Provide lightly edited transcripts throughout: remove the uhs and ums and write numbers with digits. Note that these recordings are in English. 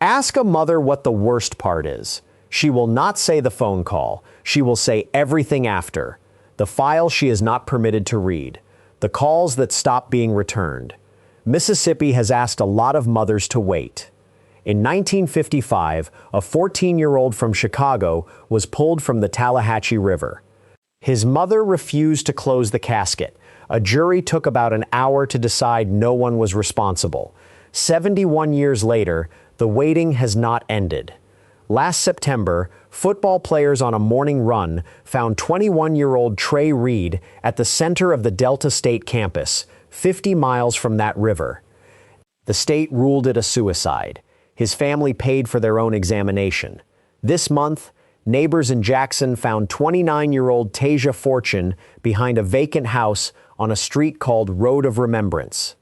Ask a mother what the worst part is. She will not say the phone call. She will say everything after. The file she is not permitted to read. The calls that stop being returned. Mississippi has asked a lot of mothers to wait. In 1955, a 14-year-old from Chicago was pulled from the Tallahatchie River. His mother refused to close the casket. A jury took about an hour to decide no one was responsible. 71 years later, the waiting has not ended. Last September, football players on a morning run found 21-year-old Trey Reed at the center of the Delta State campus, 50 miles from that river. The state ruled it a suicide. His family paid for their own examination. This month, neighbors in Jackson found 29-year-old Tasia Fortune behind a vacant house on a street called Road of Remembrance.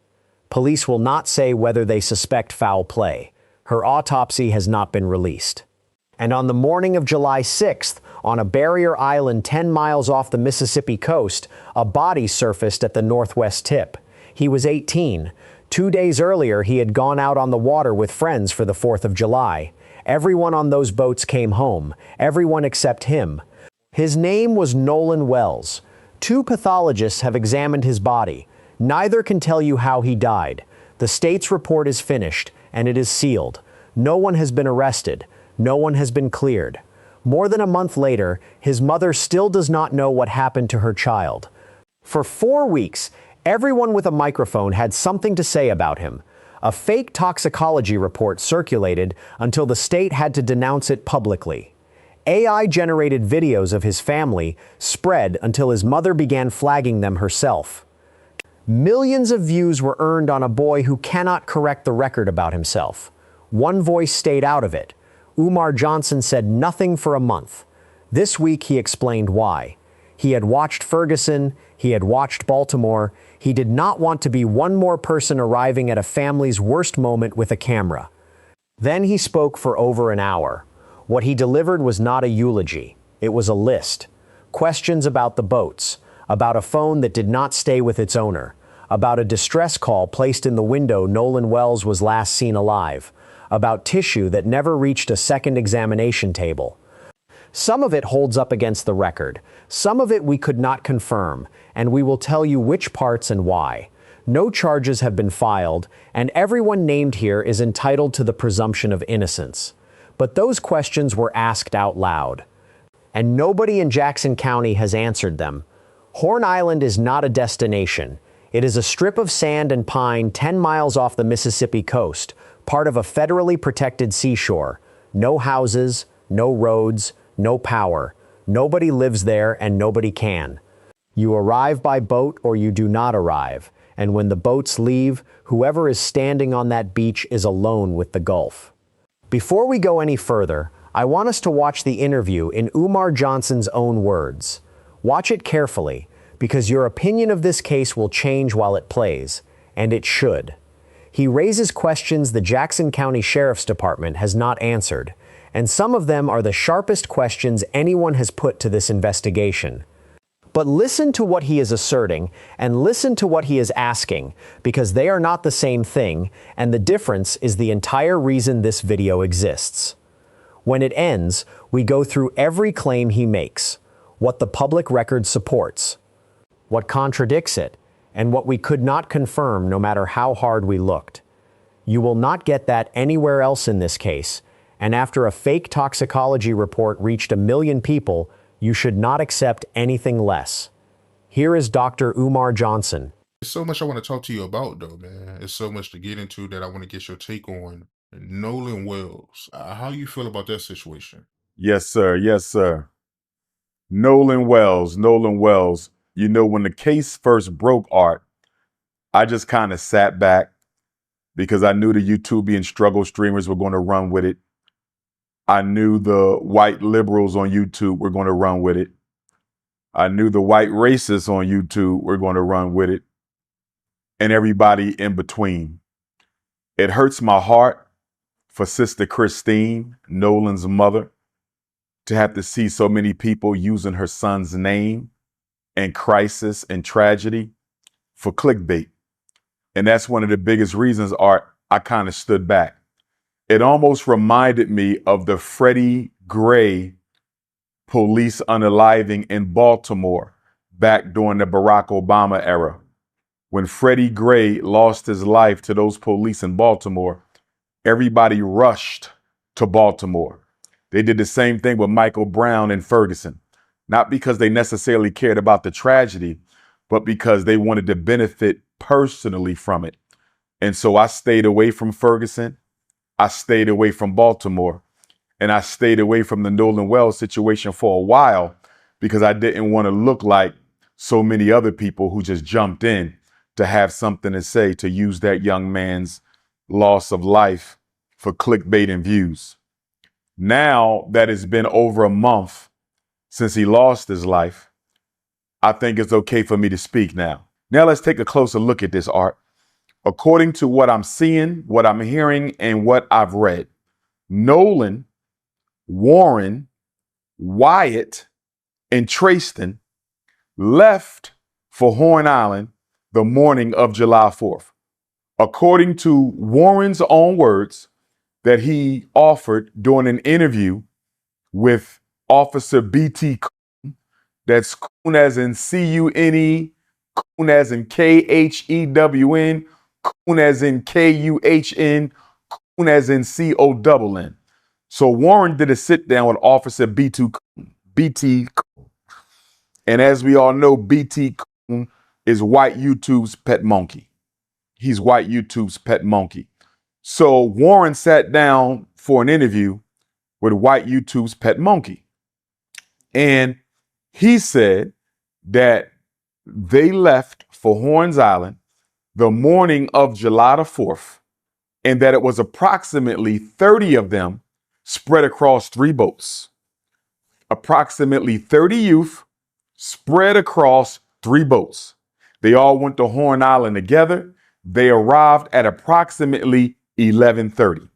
Police will not say whether they suspect foul play. Her autopsy has not been released. And on the morning of July 6th, on a barrier island 10 miles off the Mississippi coast, a body surfaced at the northwest tip. He was 18. 2 days earlier, he had gone out on the water with friends for the 4th of July. Everyone on those boats came home, everyone except him. His name was Nolan Wells. 2 pathologists have examined his body. Neither can tell you how he died. The state's report is finished, and it is sealed. No one has been arrested. No one has been cleared. More than a month later, his mother still does not know what happened to her child. For 4 weeks, everyone with a microphone had something to say about him. A fake toxicology report circulated until the state had to denounce it publicly. AI-generated videos of his family spread until his mother began flagging them herself. Millions of views were earned on a boy who cannot correct the record about himself. One voice stayed out of it. Umar Johnson said nothing for a month. This week he explained why. He had watched Ferguson, he had watched Baltimore. He did not want to be one more person arriving at a family's worst moment with a camera. Then he spoke for over an hour. What he delivered was not a eulogy. It was a list. Questions about the boats, about a phone that did not stay with its owner, about a distress call placed in the window Nolan Wells was last seen alive, about tissue that never reached a second examination table. Some of it holds up against the record. Some of it we could not confirm, and we will tell you which parts and why. No charges have been filed, and everyone named here is entitled to the presumption of innocence. But those questions were asked out loud, and nobody in Jackson County has answered them. Horn Island is not a destination. It is a strip of sand and pine 10 miles off the Mississippi coast, part of a federally protected seashore. No houses, no roads, no power. Nobody lives there and nobody can. You arrive by boat or you do not arrive, and when the boats leave, whoever is standing on that beach is alone with the Gulf. Before we go any further, I want us to watch the interview in Umar Johnson's own words. Watch it carefully, because your opinion of this case will change while it plays, and it should. He raises questions the Jackson County Sheriff's Department has not answered, and some of them are the sharpest questions anyone has put to this investigation. But listen to what he is asserting, and listen to what he is asking, because they are not the same thing, and the difference is the entire reason this video exists. When it ends, we go through every claim he makes, what the public record supports, what contradicts it, and what we could not confirm no matter how hard we looked. You will not get that anywhere else in this case, and after a fake toxicology report reached 1 million people, you should not accept anything less. Here is Dr. Umar Johnson. There's so much I want to talk to you about, though, man. There's so much to get into that I want to get your take on. Nolan Wells, how you feel about that situation? Yes, sir. Yes, sir. Nolan Wells. You know, when the case first broke, Art, I just kind of sat back because I knew the YouTubian struggle streamers were going to run with it. I knew the white liberals on YouTube were going to run with it. I knew the white racists on YouTube were going to run with it. And everybody in between. It hurts my heart for Sister Christine, Nolan's mother, to have to see so many people using her son's name and crisis and tragedy for clickbait. And that's one of the biggest reasons, Art, I kind of stood back. It almost reminded me of the Freddie Gray police unaliving in Baltimore back during the Barack Obama era. When Freddie Gray lost his life to those police in Baltimore, everybody rushed to Baltimore. They did the same thing with Michael Brown in Ferguson, not because they necessarily cared about the tragedy, but because they wanted to benefit personally from it. And so I stayed away from Ferguson. I stayed away from Baltimore, and I stayed away from the Nolan Wells situation for a while because I didn't want to look like so many other people who just jumped in to have something to say, to use that young man's loss of life for clickbait and views. Now that it's been over a month since he lost his life, I think it's okay for me to speak now. Now let's take a closer look at this, Art. According to what I'm seeing, what I'm hearing, and what I've read, Nolan, Warren, Wyatt, and Trayston left for Horn Island the morning of July 4th. According to Warren's own words that he offered during an interview with Officer B.T. Coon, that's Coon as in C-U-N-E, Coon as in K-H-E-W-N, Coon as in K-U-H-N, Coon as in C-O-N-N. So Warren did a sit down with Officer B.T. Coon. And as we all know, B.T. Coon is white YouTube's pet monkey. He's white YouTube's pet monkey. So Warren sat down for an interview with white YouTube's pet monkey. And he said that they left for Horns Island the morning of July the 4th, and that it was approximately 30 of them spread across 3 boats. Approximately 30 youth spread across 3 boats. They all went to Horn Island together. They arrived at approximately 11:30.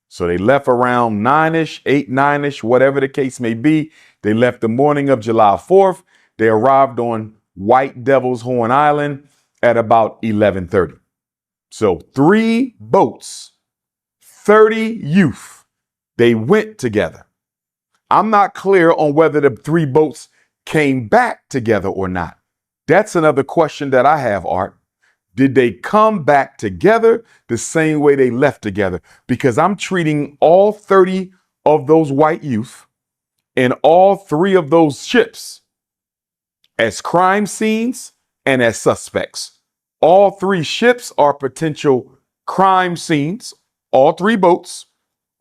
So they left around 9-ish, 8, 9-ish, whatever the case may be. They left the morning of July 4th. They arrived on White Devil's Horn Island at about 11:30. So 3 boats, 30 youth, they went together. I'm not clear on whether the 3 boats came back together or not. That's another question that I have, Art. Did they come back together the same way they left together? Because I'm treating all 30 of those white youth and all 3 of those ships as crime scenes and as suspects. All 3 ships are potential crime scenes. All 3 boats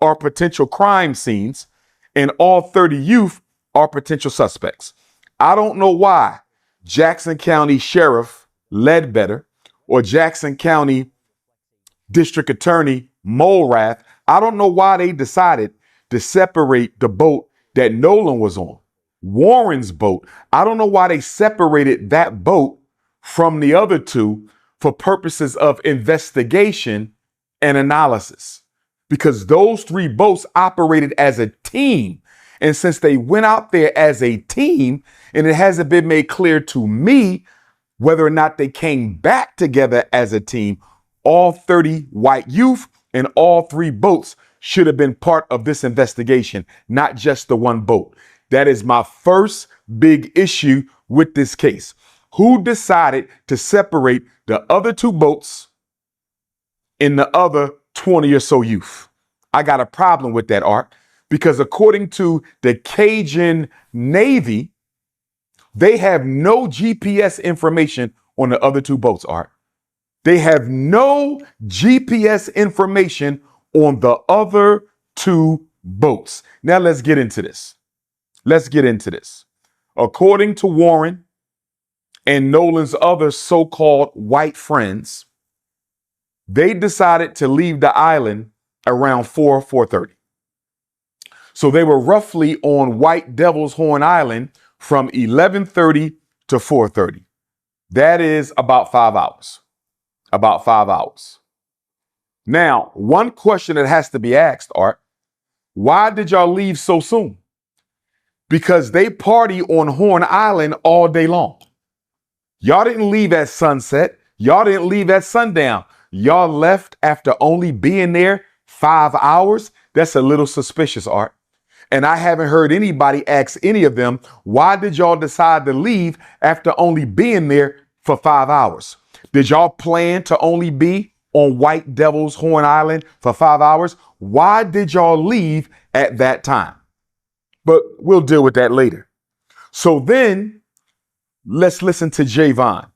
are potential crime scenes, and all 30 youth are potential suspects. I don't know why Jackson County Sheriff Ledbetter or Jackson County District Attorney Mulrath, I don't know why they decided to separate the boat that Nolan was on. Warren's boat, I don't know why they separated that boat from the other 2 for purposes of investigation and analysis. Because those 3 boats operated as a team. And since they went out there as a team, and it hasn't been made clear to me whether or not they came back together as a team, all 30 white youth and all 3 boats should have been part of this investigation, not just the 1 boat. That is my first big issue with this case. Who decided to separate the other 2 boats and the other 20 or so youth? I got a problem with that, Art, because according to the Cajun Navy, they have no GPS information on the other 2 boats, Art. They have no GPS information on the other 2 boats. Now let's get into this. According to Warren and Nolan's other so-called white friends, they decided to leave the island around 4:30. So they were roughly on White Devil's Horn Island from 11:30 to 4:30. That is about 5 hours. About 5 hours. Now, one question that has to be asked, Art, why did y'all leave so soon? Because they party on Horn Island all day long. Y'all didn't leave at sunset. Y'all didn't leave at sundown. Y'all left after only being there 5 hours? That's a little suspicious, Art. And I haven't heard anybody ask any of them, why did y'all decide to leave after only being there for 5 hours? Did y'all plan to only be on White Devil's Horn Island for 5 hours? Why did y'all leave at that time? But we'll deal with that later. So then let's listen to Jayvon,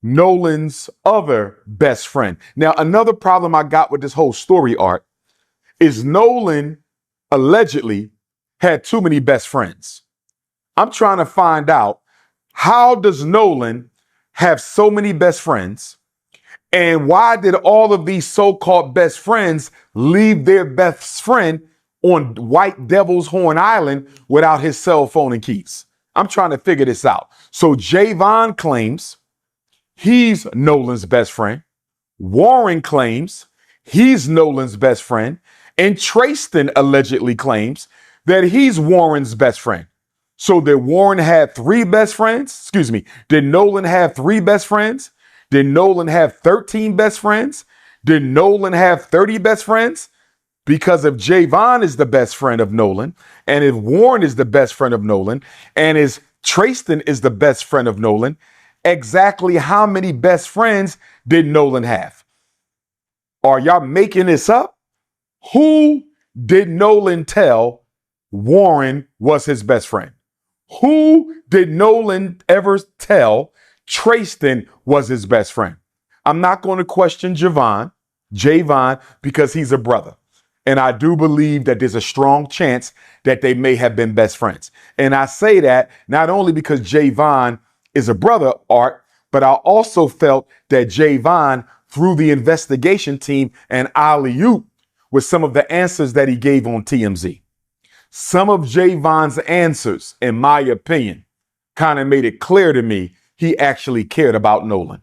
Nolan's other best friend. Now, another problem I got with this whole story, Art, is Nolan allegedly had too many best friends. I'm trying to find out, how does Nolan have so many best friends? And why did all of these so-called best friends leave their best friend on White Devil's Horn Island without his cell phone and keys? I'm trying to figure this out. So Jayvon claims he's Nolan's best friend. Warren claims he's Nolan's best friend. And Trayston allegedly claims that he's Warren's best friend. So did Warren have three best friends? Excuse me. Did Nolan have three best friends? Did Nolan have 13 best friends? Did Nolan have 30 best friends? Because if Jayvon is the best friend of Nolan, and if Warren is the best friend of Nolan, and if Trayston is the best friend of Nolan, exactly how many best friends did Nolan have? Are y'all making this up? Who did Nolan tell Warren was his best friend? Who did Nolan ever tell Trayston was his best friend? I'm not going to question Jayvon, because he's a brother. And I do believe that there's a strong chance that they may have been best friends. And I say that not only because Jayvon is a brother, Art, but I also felt that Jayvon, through the investigation team and alley-oop, with some of the answers that he gave on TMZ. Some of Jayvon's answers, in my opinion, kind of made it clear to me he actually cared about Nolan.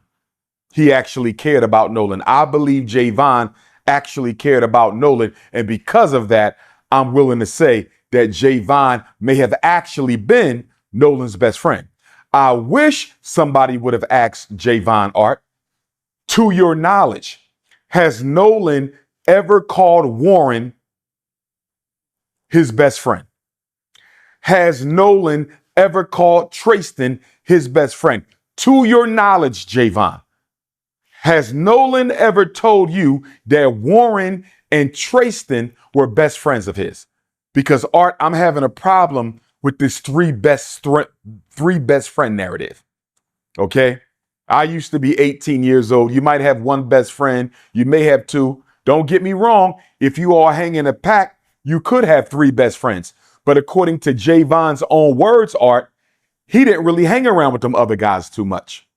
He actually cared about Nolan. I believe Jayvon actually cared about Nolan. And because of that, I'm willing to say that Jayvon may have actually been Nolan's best friend. I wish somebody would have asked Jayvon, Art, to your knowledge, has Nolan ever called Warren his best friend? Has Nolan ever called Trayston his best friend? To your knowledge, Jayvon, has Nolan ever told you that Warren and Trayston were best friends of his? Because, Art, I'm having a problem with this three best friend narrative. Okay? I used to be 18 years old. You might have one best friend. You may have two. Don't get me wrong. If you all hang in a pack, you could have three best friends. But according to Jayvon's own words, Art, he didn't really hang around with them other guys too much.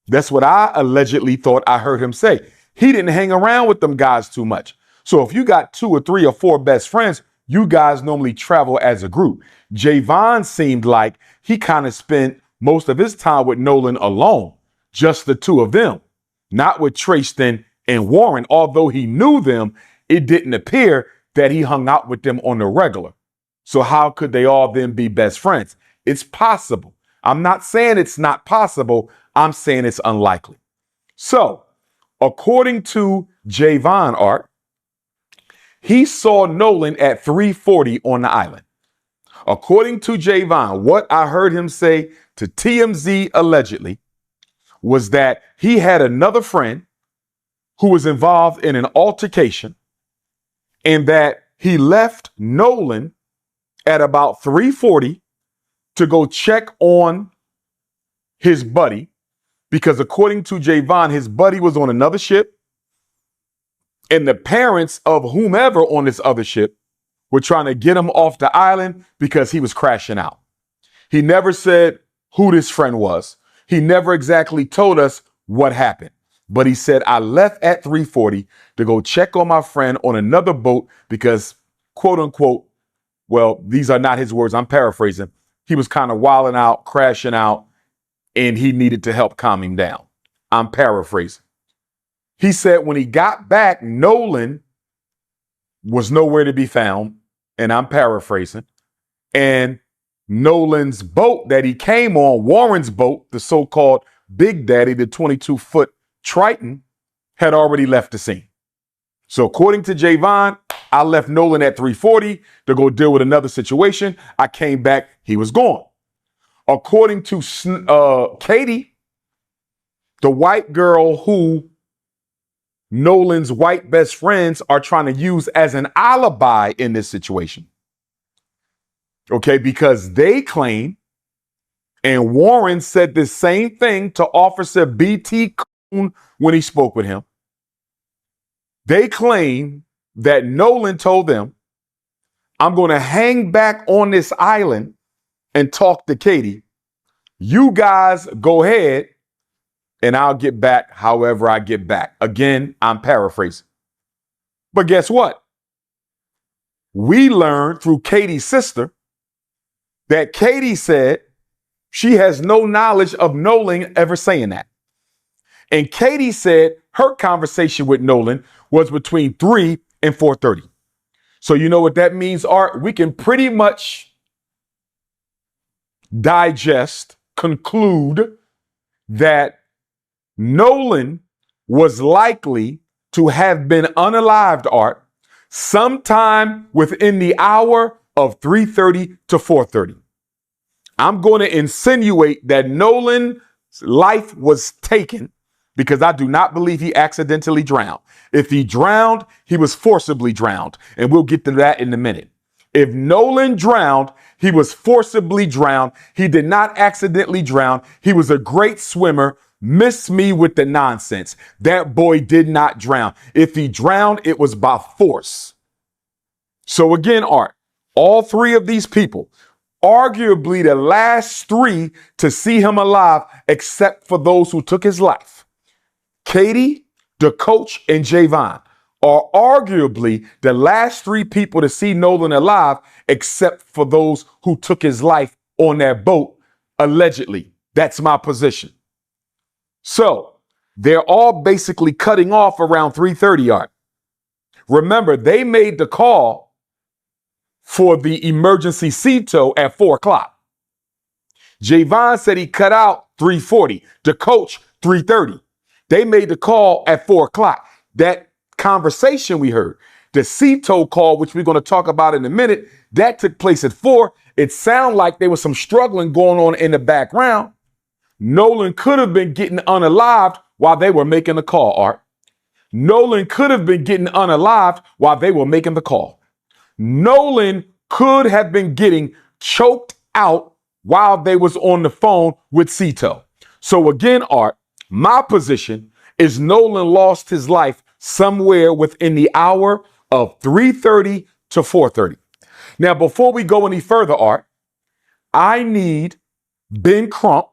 That's what I allegedly thought I heard him say. He didn't hang around with them guys too much. So if you got 2 or 3 or 4 best friends, you guys normally travel as a group. Jayvon seemed like he kind of spent most of his time with Nolan alone, just the two of them, not with Trayston and Warren. Although he knew them, it didn't appear that he hung out with them on the regular. So how could they all then be best friends? It's possible. I'm not saying it's not possible. I'm saying it's unlikely. So, according to Jayvon, Art, he saw Nolan at 3:40 on the island. According to Jayvon, what I heard him say to TMZ allegedly was that he had another friend who was involved in an altercation, and that he left Nolan at about 3:40 to go check on his buddy, because according to Jayvon, his buddy was on another ship, and the parents of whomever on this other ship were trying to get him off the island because he was crashing out. He never said who this friend was. He never exactly told us what happened. But he said, I left at 3:40 to go check on my friend on another boat because, quote unquote, well, these are not his words, I'm paraphrasing, he was kind of wilding out, crashing out, and he needed to help calm him down. I'm paraphrasing. He said when he got back, Nolan was nowhere to be found, and I'm paraphrasing. And Nolan's boat that he came on, Warren's boat, the so-called Big Daddy, the 22-foot Triton, had already left the scene. So according to Jayvon, I left Nolan at 3:40 to go deal with another situation. I came back, he was gone. According to Katie, the white girl who Nolan's white best friends are trying to use as an alibi in this situation. Okay, because they claim, and Warren said the same thing to Officer B.T. Coon when he spoke with him. They claim that Nolan told them, I'm going to hang back on this island and talk to Katie. You guys go ahead and I'll get back however I get back. Again, I'm paraphrasing. But guess what? We learned through Katie's sister that Katie said she has no knowledge of Nolan ever saying that. And Katie said her conversation with Nolan was between 3 and 4:30. So you know what that means, Art? We can pretty much digest, conclude that Nolan was likely to have been unalived, Art, sometime within the hour of 3:30 to 4:30. I'm going to insinuate that Nolan's life was taken because I do not believe he accidentally drowned. If he drowned, he was forcibly drowned. And we'll get to that in a minute. If Nolan drowned, he was forcibly drowned. He did not accidentally drown. He was a great swimmer. Miss me with the nonsense. That boy did not drown. If he drowned, it was by force. So again, Art, all three of these people, arguably the last three to see him alive, except for those who took his life, Katie, the coach, and Jayvon, are arguably the last three people to see Nolan alive, except for those who took his life on that boat, allegedly. That's my position. So they're all basically cutting off around 3:30, Art. Remember, they made the call for the emergency CTO at 4 o'clock. Jayvon said he cut out 3:40. The coach, 3:30. They made the call at 4 o'clock. That conversation we heard, the CTO call, which we're going to talk about in a minute, that took place at 4. It sounded like there was some struggling going on in the background. Nolan could have been getting unalived while they were making the call, Art. Nolan could have been getting unalived while they were making the call. Nolan could have been getting choked out while they was on the phone with Cito. So again, Art, my position is Nolan lost his life somewhere within the hour of 3:30 to 4:30. Now, before we go any further, Art, I need Ben Crump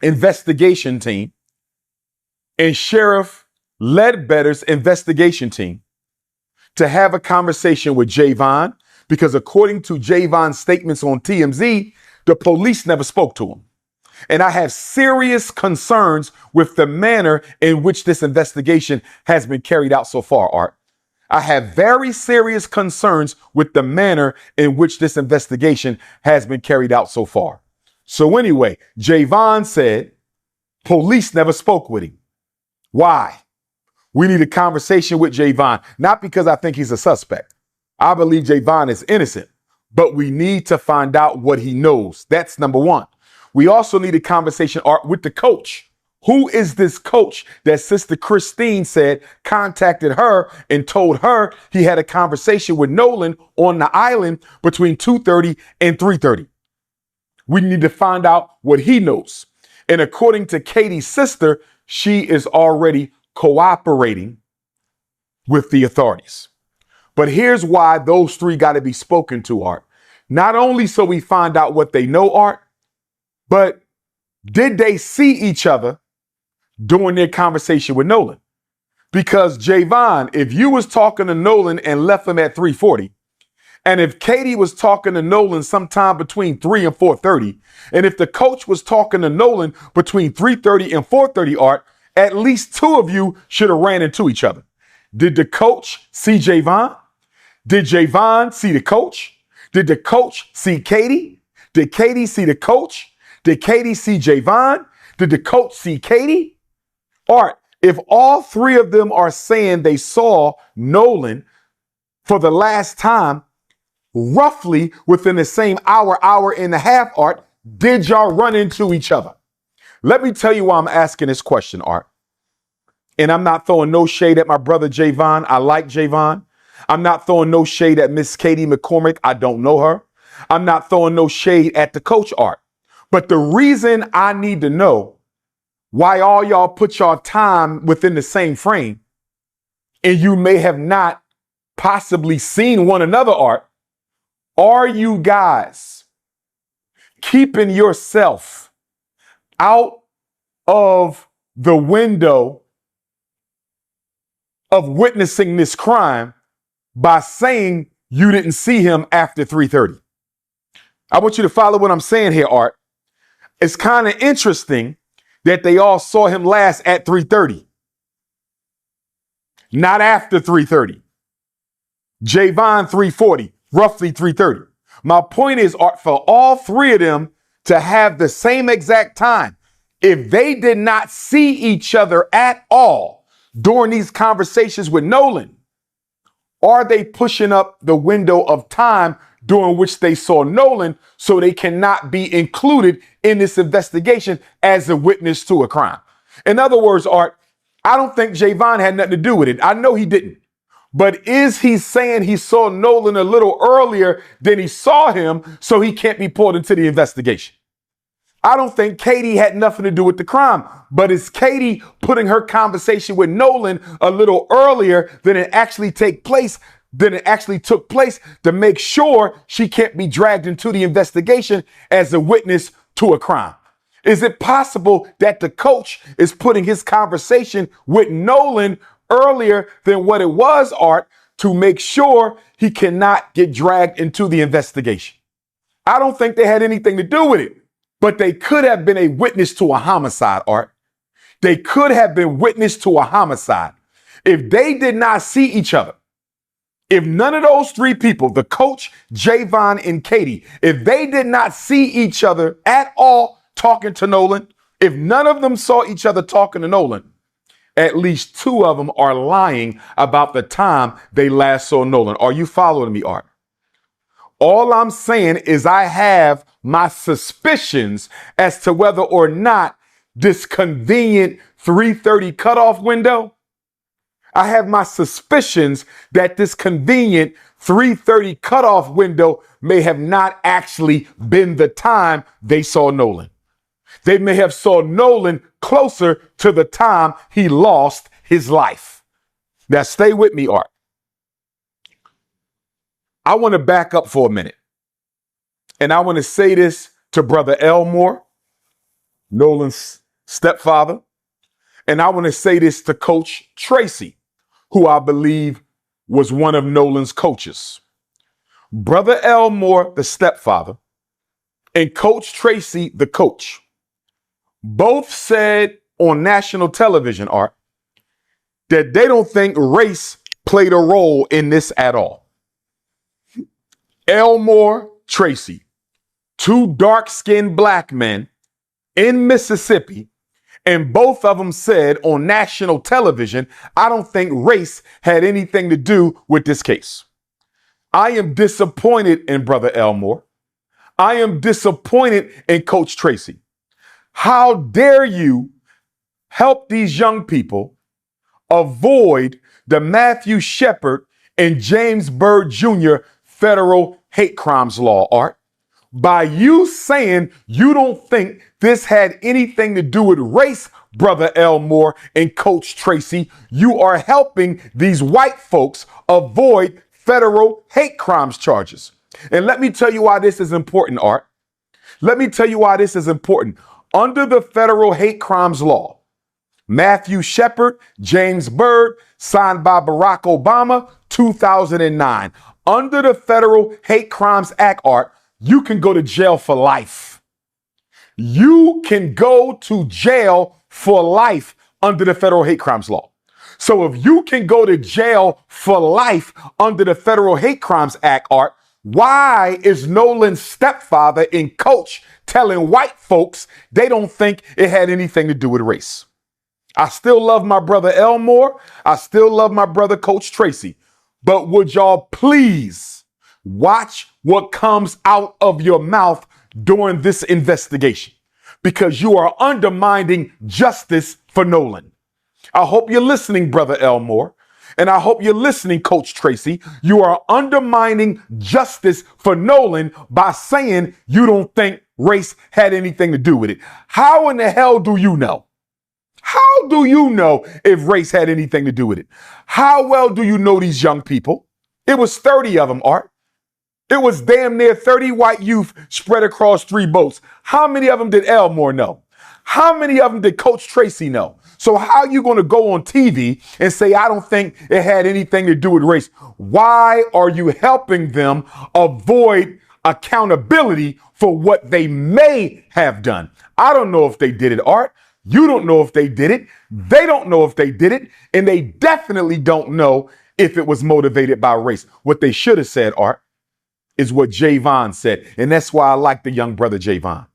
investigation team and Sheriff Ledbetter's investigation team to have a conversation with Jayvon, because according to Jayvon's statements on TMZ, the police never spoke to him. And I have serious concerns with the manner in which this investigation has been carried out so far, Art. I have very serious concerns with the manner in which this investigation has been carried out so far. So anyway, Jayvon said police never spoke with him. Why? We need a conversation with Jayvon, not because I think he's a suspect. I believe Jayvon is innocent, but we need to find out what he knows. That's number one. We also need a conversation, Art, with the coach. Who is this coach that Sister Christine said contacted her and told her he had a conversation with Nolan on the island between 2:30 and 3:30? We need to find out what he knows. And according to Katie's sister, she is already cooperating with the authorities. But here's why those three got to be spoken to, Art. Not only so we find out what they know, Art, but did they see each other during their conversation with Nolan? Because Jayvon, if you was talking to Nolan and left him at 3:40, and if Katie was talking to Nolan sometime between 3 and 4:30, and if the coach was talking to Nolan between 3:30 and 4:30, Art, at least two of you should have ran into each other. Did the coach see Jayvon? Did Jayvon see the coach? Did the coach see Katie? Did Katie see the coach? Did Katie see Jayvon? Did the coach see Katie? Art, If all three of them are saying they saw Nolan for the last time, roughly within the same hour and a half, Art, did y'all run into each other? Let me tell you why I'm asking this question, Art. And I'm not throwing no shade at my brother Jayvon. I like Jayvon. I'm not throwing no shade at Miss Katie McCormick. I don't know her. I'm not throwing no shade at the coach, Art. But the reason I need to know why all y'all put y'all time within the same frame and you may have not possibly seen one another, Art, are you guys keeping yourself out of the window of witnessing this crime by saying you didn't see him after 3:30? I want you to follow what I'm saying here, Art. It's kind of interesting that they all saw him last at 3:30, not after 3:30. Jayvon 3:40, roughly 3:30. My point is, Art, for all three of them to have the same exact time, if they did not see each other at all during these conversations with Nolan, are they pushing up the window of time during which they saw Nolan so they cannot be included in this investigation as a witness to a crime? In other words, Art, I don't think Jayvon had nothing to do with it. I know he didn't. But is he saying he saw Nolan a little earlier than he saw him so he can't be pulled into the investigation? I don't think Katie had nothing to do with the crime, but is Katie putting her conversation with Nolan a little earlier than it actually took place to make sure she can't be dragged into the investigation as a witness to a crime? Is it possible that the coach is putting his conversation with Nolan earlier than what it was, Art, to make sure he cannot get dragged into the investigation? I don't think they had anything to do with it. But they could have been a witness to a homicide, Art. They could have been witness to a homicide. If they did not see each other, if none of those three people, the coach, Jayvon, and Katie, if they did not see each other at all talking to Nolan, if none of them saw each other talking to Nolan, at least two of them are lying about the time they last saw Nolan. Are you following me, Art? All I'm saying is I have my suspicions as to whether or not this convenient 3:30 cutoff window, I have my suspicions that this convenient 3:30 cutoff window may have not actually been the time they saw Nolan. They may have saw Nolan closer to the time he lost his life. Now stay with me, Art. I want to back up for a minute. And I want to say this to Brother Elmore, Nolan's stepfather. And I want to say this to Coach Tracy, who I believe was one of Nolan's coaches. Brother Elmore, the stepfather, and Coach Tracy, the coach, both said on national television, Art, that they don't think race played a role in this at all. Elmore, Tracy, two dark-skinned black men in Mississippi, and both of them said on national television, I don't think race had anything to do with this case. I am disappointed in Brother Elmore. I am disappointed in Coach Tracy. How dare you help these young people avoid the Matthew Shepard and James Byrd Jr. federal hate crimes law, Art, by you saying you don't think this had anything to do with race, Brother Elmore and Coach Tracy. You are helping these white folks avoid federal hate crimes charges. And let me tell you why this is important, Art. Let me tell you why this is important. Under the federal hate crimes law, Matthew Shepard, James Byrd, signed by Barack Obama, 2009. Under the Federal Hate Crimes Act, Art, you can go to jail for life. You can go to jail for life under the Federal Hate Crimes Law. So if you can go to jail for life under the Federal Hate Crimes Act, Art, why is Nolan's stepfather and coach telling white folks they don't think it had anything to do with race? I still love my brother Elmore. I still love my brother Coach Tracy. But would y'all please watch what comes out of your mouth during this investigation? Because you are undermining justice for Nolan. I hope you're listening, Brother Elmore. And I hope you're listening, Coach Tracy. You are undermining justice for Nolan by saying you don't think race had anything to do with it. How in the hell do you know? How do you know if race had anything to do with it? How well do you know these young people? It was 30 of them, Art. It was damn near 30 white youth spread across 3 boats. How many of them did Elmore know? How many of them did Coach Tracy know? So how are you going to go on TV and say, I don't think it had anything to do with race? Why are you helping them avoid accountability for what they may have done? I don't know if they did it, Art. You don't know if they did it. They don't know if they did it. And they definitely don't know if it was motivated by race. What they should have said, Art, is what Jayvon said. And that's why I like the young brother Jayvon.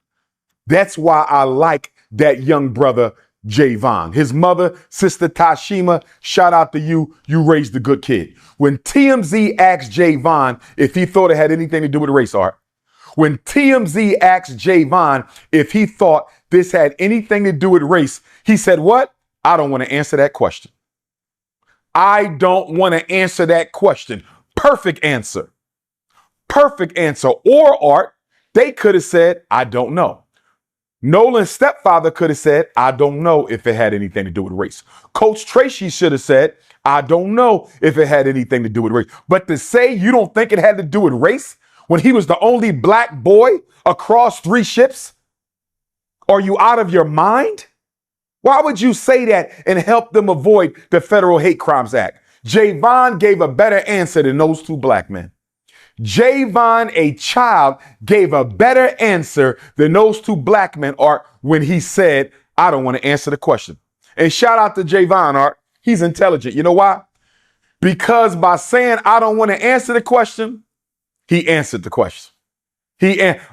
That's why I like that young brother Jayvon. His mother, Sister Tashima, shout out to you. You raised a good kid. When TMZ asked Jayvon if he thought it had anything to do with race, Art, when TMZ asked Jayvon if he thought this had anything to do with race, he said, what? I don't want to answer that question. I don't want to answer that question. Perfect answer. Perfect answer. Or, Art, they could have said, I don't know. Nolan's stepfather could have said, I don't know if it had anything to do with race. Coach Tracy should have said, I don't know if it had anything to do with race. But to say you don't think it had to do with race when he was the only black boy across 3 ships, are you out of your mind? Why would you say that and help them avoid the Federal Hate Crimes Act? Jayvon gave a better answer than those 2 black men. Jayvon, a child, gave a better answer than those 2 black men, Art, when he said, I don't want to answer the question. And shout out to Jayvon, Art. He's intelligent. You know why? Because by saying, I don't want to answer the question, he answered the question.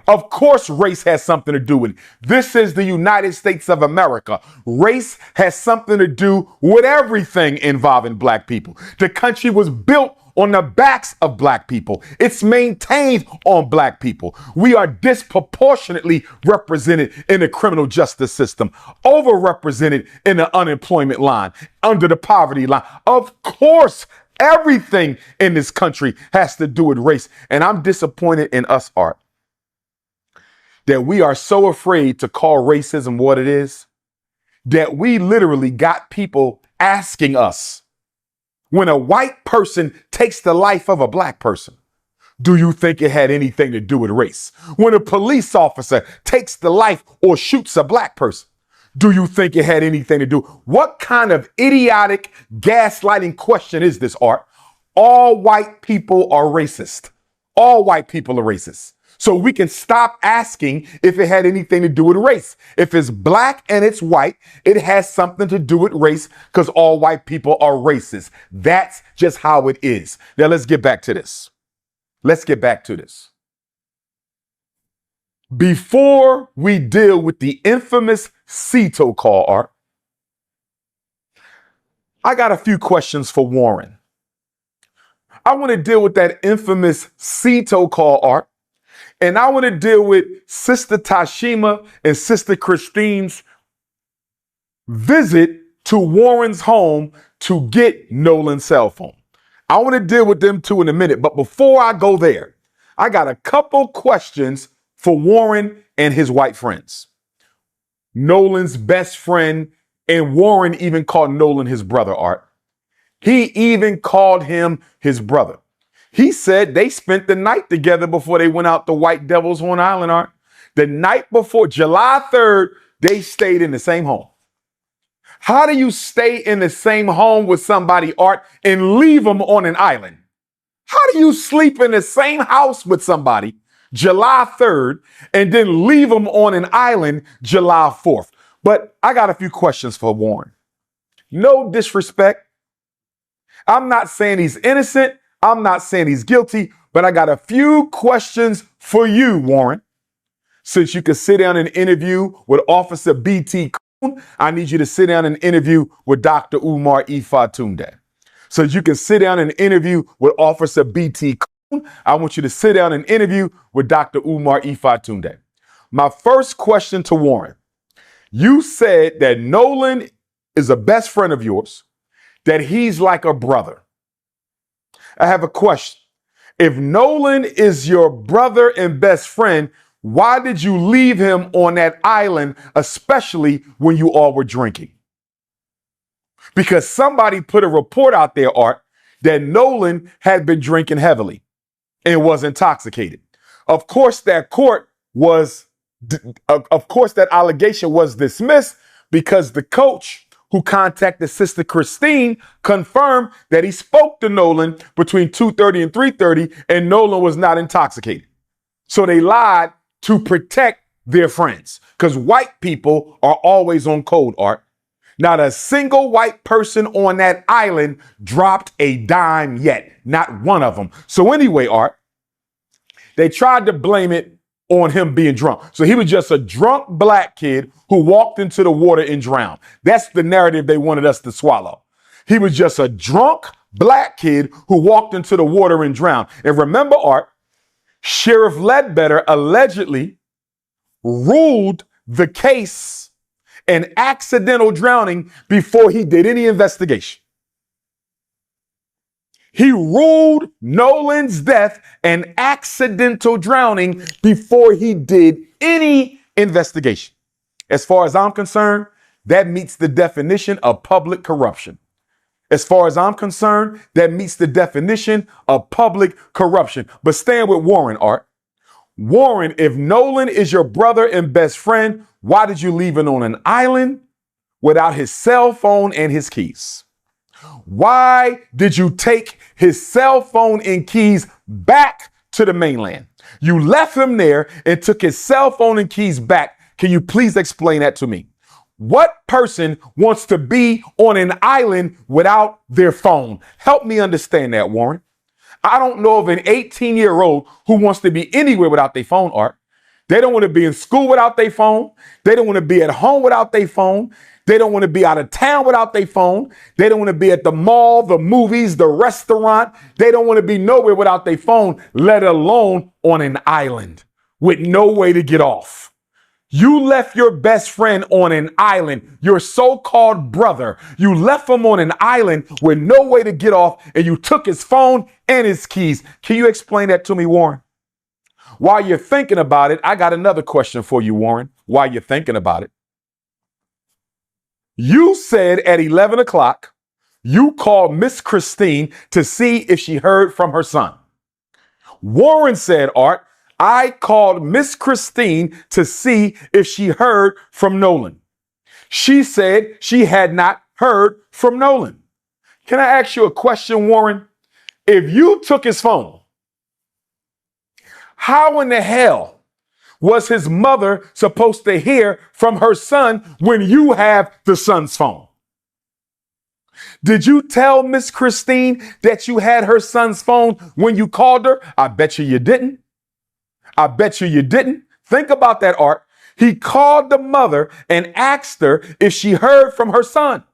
Of course, race has something to do with it. This is the United States of America. Race has something to do with everything involving black people. The country was built on the backs of black people. It's maintained on black people. We are disproportionately represented in the criminal justice system, overrepresented in the unemployment line, under the poverty line. Of course, everything in this country has to do with race. And I'm disappointed in us, Art, that we are so afraid to call racism what it is, that we literally got people asking us, when a white person takes the life of a black person, do you think it had anything to do with race? When a police officer takes the life or shoots a black person, do you think it had anything to do? What kind of idiotic gaslighting question is this, Art? All white people are racist. All white people are racist. So we can stop asking if it had anything to do with race. If it's black and it's white, it has something to do with race because all white people are racist. That's just how it is. Now let's get back to this. Before we deal with the infamous Cito call, Art, I got a few questions for Warren. I want to deal with that infamous Cito call, Art. And I want to deal with Sister Tashima and Sister Christine's visit to Warren's home to get Nolan's cell phone. I want to deal with them 2 in a minute. But before I go there, I got a couple questions for Warren and his white friends. Nolan's best friend, and Warren even called Nolan his brother, Art. He even called him his brother. He said they spent the night together before they went out to White Devil's Horn Island, Art. The night before, July 3rd, they stayed in the same home. How do you stay in the same home with somebody, Art, and leave them on an island? How do you sleep in the same house with somebody July 3rd and then leave them on an island July 4th? But I got a few questions for Warren. No disrespect. I'm not saying he's innocent. I'm not saying he's guilty, but I got a few questions for you, Warren. Since you could sit down and interview with Officer BT I need you to sit down and interview with Dr. Umar Tunde. So you can sit down and interview with Officer BT. I want you to sit down and interview with Dr. Umar Tunde. My first question to Warren, you said that Nolan is a best friend of yours, that he's like a brother. I have a question. If Nolan is your brother and best friend, why did you leave him on that island, especially when you all were drinking? Because somebody put a report out there, Art, that Nolan had been drinking heavily and was intoxicated. Of course, that allegation was dismissed because the coach who contacted Sister Christine confirmed that he spoke to Nolan between 2:30 and 3:30 and Nolan was not intoxicated. So they lied to protect their friends because white people are always on code, Art. Not a single white person on that island dropped a dime yet. Not one of them. So anyway, Art, they tried to blame it on him being drunk. So he was just a drunk black kid who walked into the water and drowned. That's the narrative they wanted us to swallow. He was just a drunk black kid who walked into the water and drowned. And remember, Art, Sheriff Ledbetter allegedly ruled the case an accidental drowning before he did any investigation. He ruled Nolan's death an accidental drowning before he did any investigation. As far as I'm concerned, that meets the definition of public corruption. As far as I'm concerned, that meets the definition of public corruption. But stand with Warren, Art. Warren, if Nolan is your brother and best friend, why did you leave him on an island without his cell phone and his keys? Why did you take his cell phone and keys back to the mainland? You left him there and took his cell phone and keys back. Can you please explain that to me? What person wants to be on an island without their phone? Help me understand that, Warren. I don't know of an 18-year-old who wants to be anywhere without their phone, Art. They don't want to be in school without their phone. They don't want to be at home without their phone. They don't want to be out of town without their phone. They don't want to be at the mall, the movies, the restaurant. They don't want to be nowhere without their phone, let alone on an island with no way to get off. You left your best friend on an island, your so-called brother. You left him on an island with no way to get off, and you took his phone and his keys. Can you explain that to me, Warren? While you're thinking about it, I got another question for you, Warren, while you're thinking about it. You said at 11 o'clock, you called Miss Christine to see if she heard from her son. Warren said, Art, I called Miss Christine to see if she heard from Nolan. She said she had not heard from Nolan. Can I ask you a question, Warren? If you took his phone, how in the hell was his mother supposed to hear from her son when you have the son's phone? Did you tell Miss Christine that you had her son's phone when you called her? I bet you didn't. I bet you didn't. Think about that, Art. He called the mother and asked her if she heard from her son.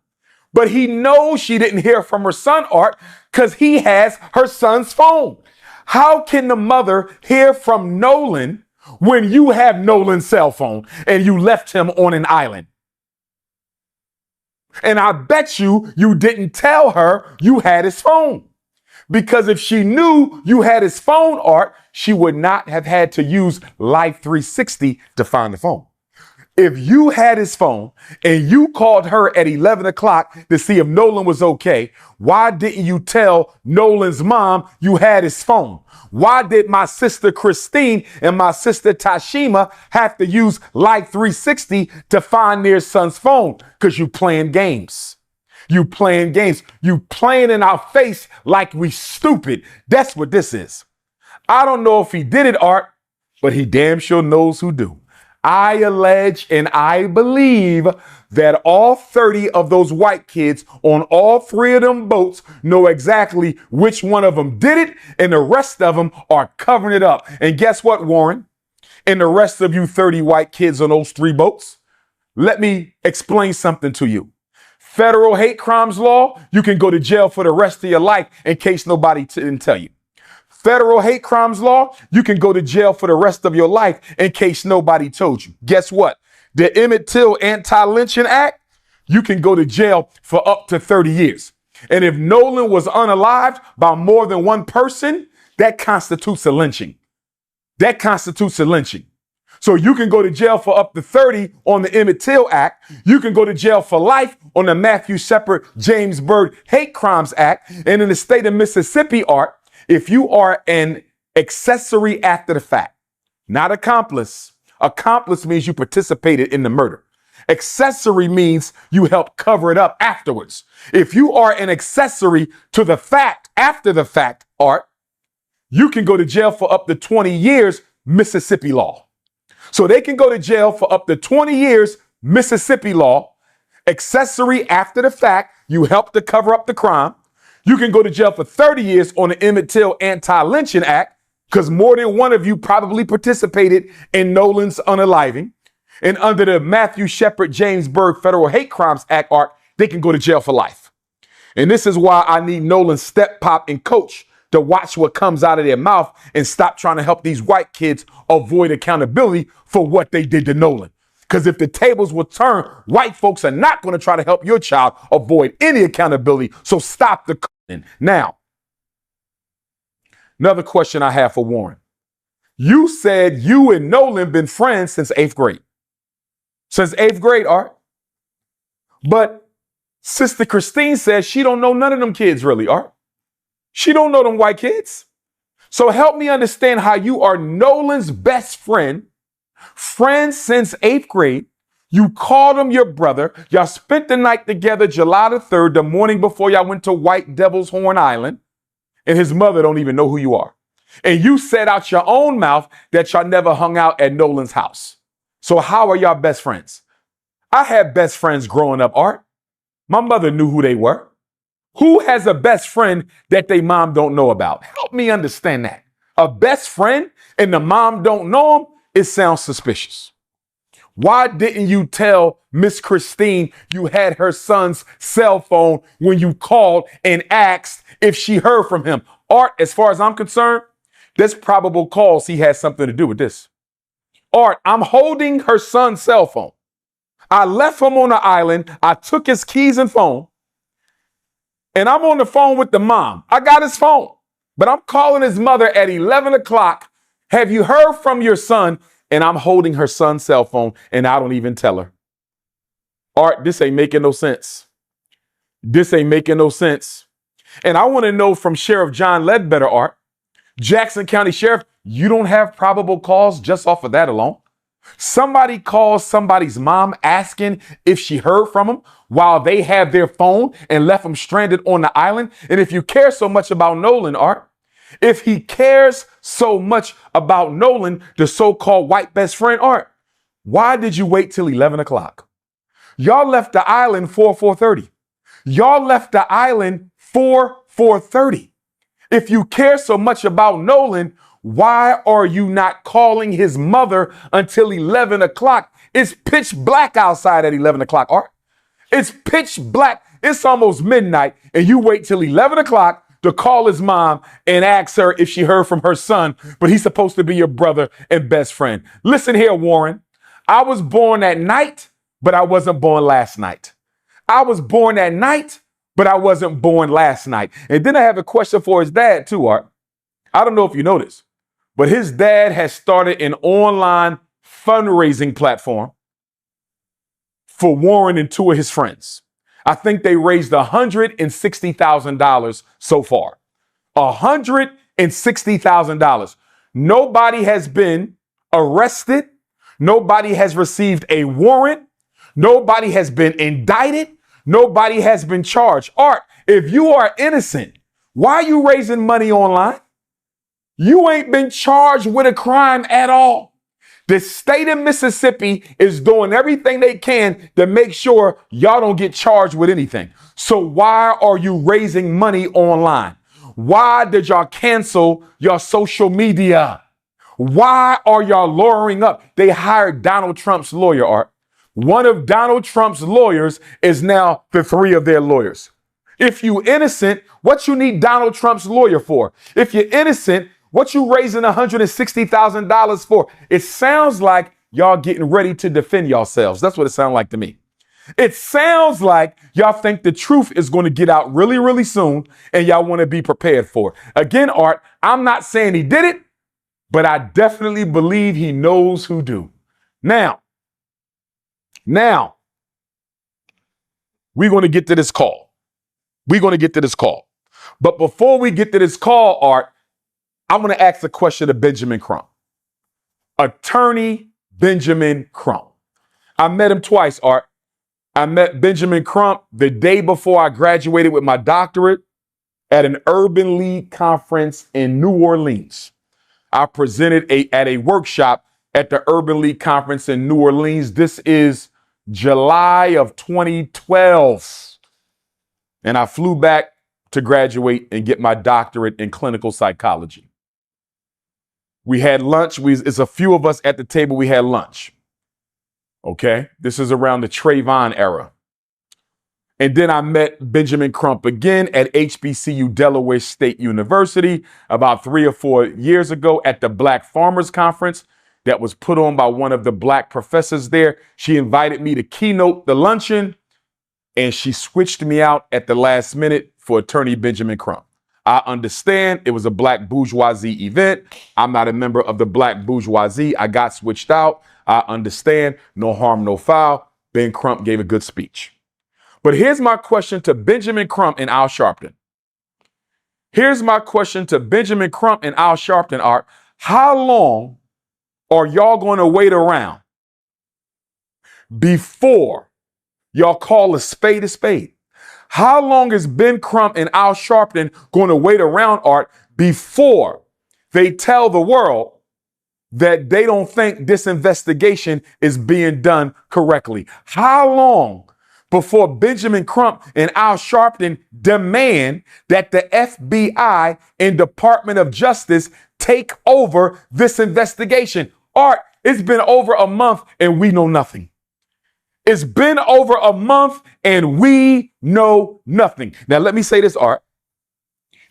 But he knows she didn't hear from her son, Art, because he has her son's phone. How can the mother hear from Nolan when you have Nolan's cell phone and you left him on an island? And I bet you didn't tell her you had his phone. Because if she knew you had his phone, Art, she would not have had to use Life 360 to find the phone. If you had his phone and you called her at 11 o'clock to see if Nolan was okay, why didn't you tell Nolan's mom you had his phone? Why did my sister Christine and my sister Tashima have to use Life 360 to find their son's phone? Because you playing games. You playing games. You playing in our face like we stupid. That's what this is. I don't know if he did it, Art, but he damn sure knows who do. I allege and I believe that all 30 of those white kids on all 3 of them boats know exactly which one of them did it, and the rest of them are covering it up. And guess what, Warren? And the rest of you 30 white kids on those 3 boats, let me explain something to you. Federal hate crimes law, you can go to jail for the rest of your life in case nobody didn't tell you. Federal hate crimes law, you can go to jail for the rest of your life in case nobody told you. Guess what? The Emmett Till Anti-Lynching Act, you can go to jail for up to 30 years. And if Nolan was unalived by more than one person, that constitutes a lynching. That constitutes a lynching. So you can go to jail for up to 30 on the Emmett Till Act. You can go to jail for life on the Matthew Shepard James Byrd Hate Crimes Act. And in the state of Mississippi, Art, if you are an accessory after the fact, not accomplice. Accomplice means you participated in the murder. Accessory means you help cover it up afterwards. If you are an accessory to the fact after the fact, Art, you can go to jail for up to 20 years, Mississippi law. So they can go to jail for up to 20 years, Mississippi law. Accessory after the fact, you help to cover up the crime. You can go to jail for 30 years on the Emmett Till Anti-Lynching Act because more than one of you probably participated in Nolan's unaliving. And under the Matthew Shepard James Byrd Federal Hate Crimes Act, Art, they can go to jail for life. And this is why I need Nolan's step, pop, and coach to watch what comes out of their mouth and stop trying to help these white kids avoid accountability for what they did to Nolan. Because if the tables will turn, white folks are not going to try to help your child avoid any accountability. So stop the c***ing. Now, another question I have for Warren. You said you and Nolan been friends since 8th grade. Since 8th grade, Art. But Sister Christine says she don't know none of them kids really, Art. She don't know them white kids. So help me understand how you are Nolan's best friend, friends since 8th grade. You called him your brother. Y'all spent the night together July the 3rd, the morning before y'all went to White Devil's Horn Island. And his mother don't even know who you are. And you said out your own mouth that y'all never hung out at Nolan's house. So how are y'all best friends? I had best friends growing up, Art. My mother knew who they were. Who has a best friend that they mom don't know about? Help me understand that. A best friend and the mom don't know him, it sounds suspicious. Why didn't you tell Miss Christine you had her son's cell phone when you called and asked if she heard from him? Art, as far as I'm concerned, there's probable cause he has something to do with this. Art, I'm holding her son's cell phone. I left him on the island. I took his keys and phone. And I'm on the phone with the mom. I got his phone, but I'm calling his mother at 11 o'clock. Have you heard from your son? And I'm holding her son's cell phone and I don't even tell her. Art, this ain't making no sense. This ain't making no sense. And I want to know from Sheriff John Ledbetter, Art, Jackson County Sheriff, you don't have probable cause just off of that alone. Somebody calls somebody's mom asking if she heard from him while they have their phone and left him stranded on the island. And if you care so much about Nolan, Art, if he cares so much about Nolan, the so-called white best friend, Art, why did you wait till 11 o'clock? Y'all left the island 4:30. Y'all left the island 4:30. If you care so much about Nolan, why are you not calling his mother until 11 o'clock? It's pitch black outside at 11 o'clock, Art. It's pitch black. It's almost midnight, and you wait till 11 o'clock to call his mom and ask her if she heard from her son, but he's supposed to be your brother and best friend. Listen here, Warren. I was born at night, but I wasn't born last night. I was born at night, but I wasn't born last night. And then I have a question for his dad, too, Art. I don't know if you know this, but his dad has started an online fundraising platform for Warren and two of his friends. I think they raised $160,000 so far. $160,000. Nobody has been arrested. Nobody has received a warrant. Nobody has been indicted. Nobody has been charged. Art, if you are innocent, why are you raising money online? You ain't been charged with a crime at all. The state of Mississippi is doing everything they can to make sure y'all don't get charged with anything. So why are you raising money online? Why did y'all cancel your social media? Why are y'all lawyering up? They hired Donald Trump's lawyer, Art, One of Donald Trump's lawyers is now the three of their lawyers. If you innocent, what you need Donald Trump's lawyer for? If you're innocent, what you raising $160,000 for? It sounds like y'all getting ready to defend yourselves. That's what it sounds like to me. It sounds like y'all think the truth is going to get out really, really soon, and y'all want to be prepared for it. Again, Art, I'm not saying he did it, but I definitely believe he knows who do. Now, we're going to get to this call. But before we get to this call, Art, I'm going to ask the question of Benjamin Crump. Attorney Benjamin Crump. I met him twice, Art. I met Benjamin Crump the day before I graduated with my doctorate at an Urban League conference in New Orleans. I presented at a workshop at the Urban League conference in New Orleans. This is July of 2012. And I flew back to graduate and get my doctorate in clinical psychology. We had lunch. It's a few of us at the table. We had lunch. Okay. This is around the Trayvon era. And then I met Benjamin Crump again at HBCU Delaware State University about 3 or 4 years ago at the Black Farmers Conference that was put on by one of the black professors there. She invited me to keynote the luncheon, and she switched me out at the last minute for Attorney Benjamin Crump. I understand it was a black bourgeoisie event. I'm not a member of the black bourgeoisie. I got switched out. I understand. No harm, no foul. Ben Crump gave a good speech. But here's my question to Benjamin Crump and Al Sharpton. Art. How long are y'all going to wait around before y'all call a spade a spade? How long is Ben Crump and Al Sharpton going to wait around, Art, before they tell the world that they don't think this investigation is being done correctly? How long before Benjamin Crump and Al Sharpton demand that the FBI and Department of Justice take over this investigation? Art, it's been over a month and we know nothing. It's been over a month and we know nothing. Now, let me say this, Art.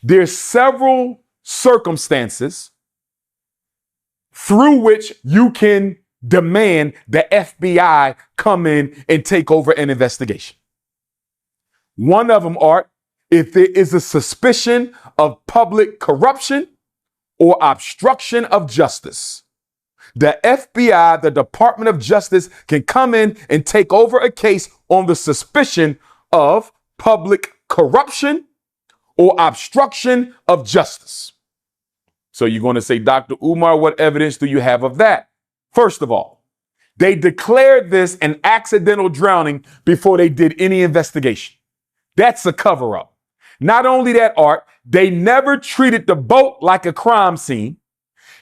There's several circumstances through which you can demand the FBI come in and take over an investigation. One of them, Art, if there is a suspicion of public corruption or obstruction of justice. The FBI, the Department of Justice, can come in and take over a case on the suspicion of public corruption or obstruction of justice. So you're going to say, Dr. Umar, what evidence do you have of that? First of all, they declared this an accidental drowning before they did any investigation. That's a cover-up. Not only that, Art, they never treated the boat like a crime scene.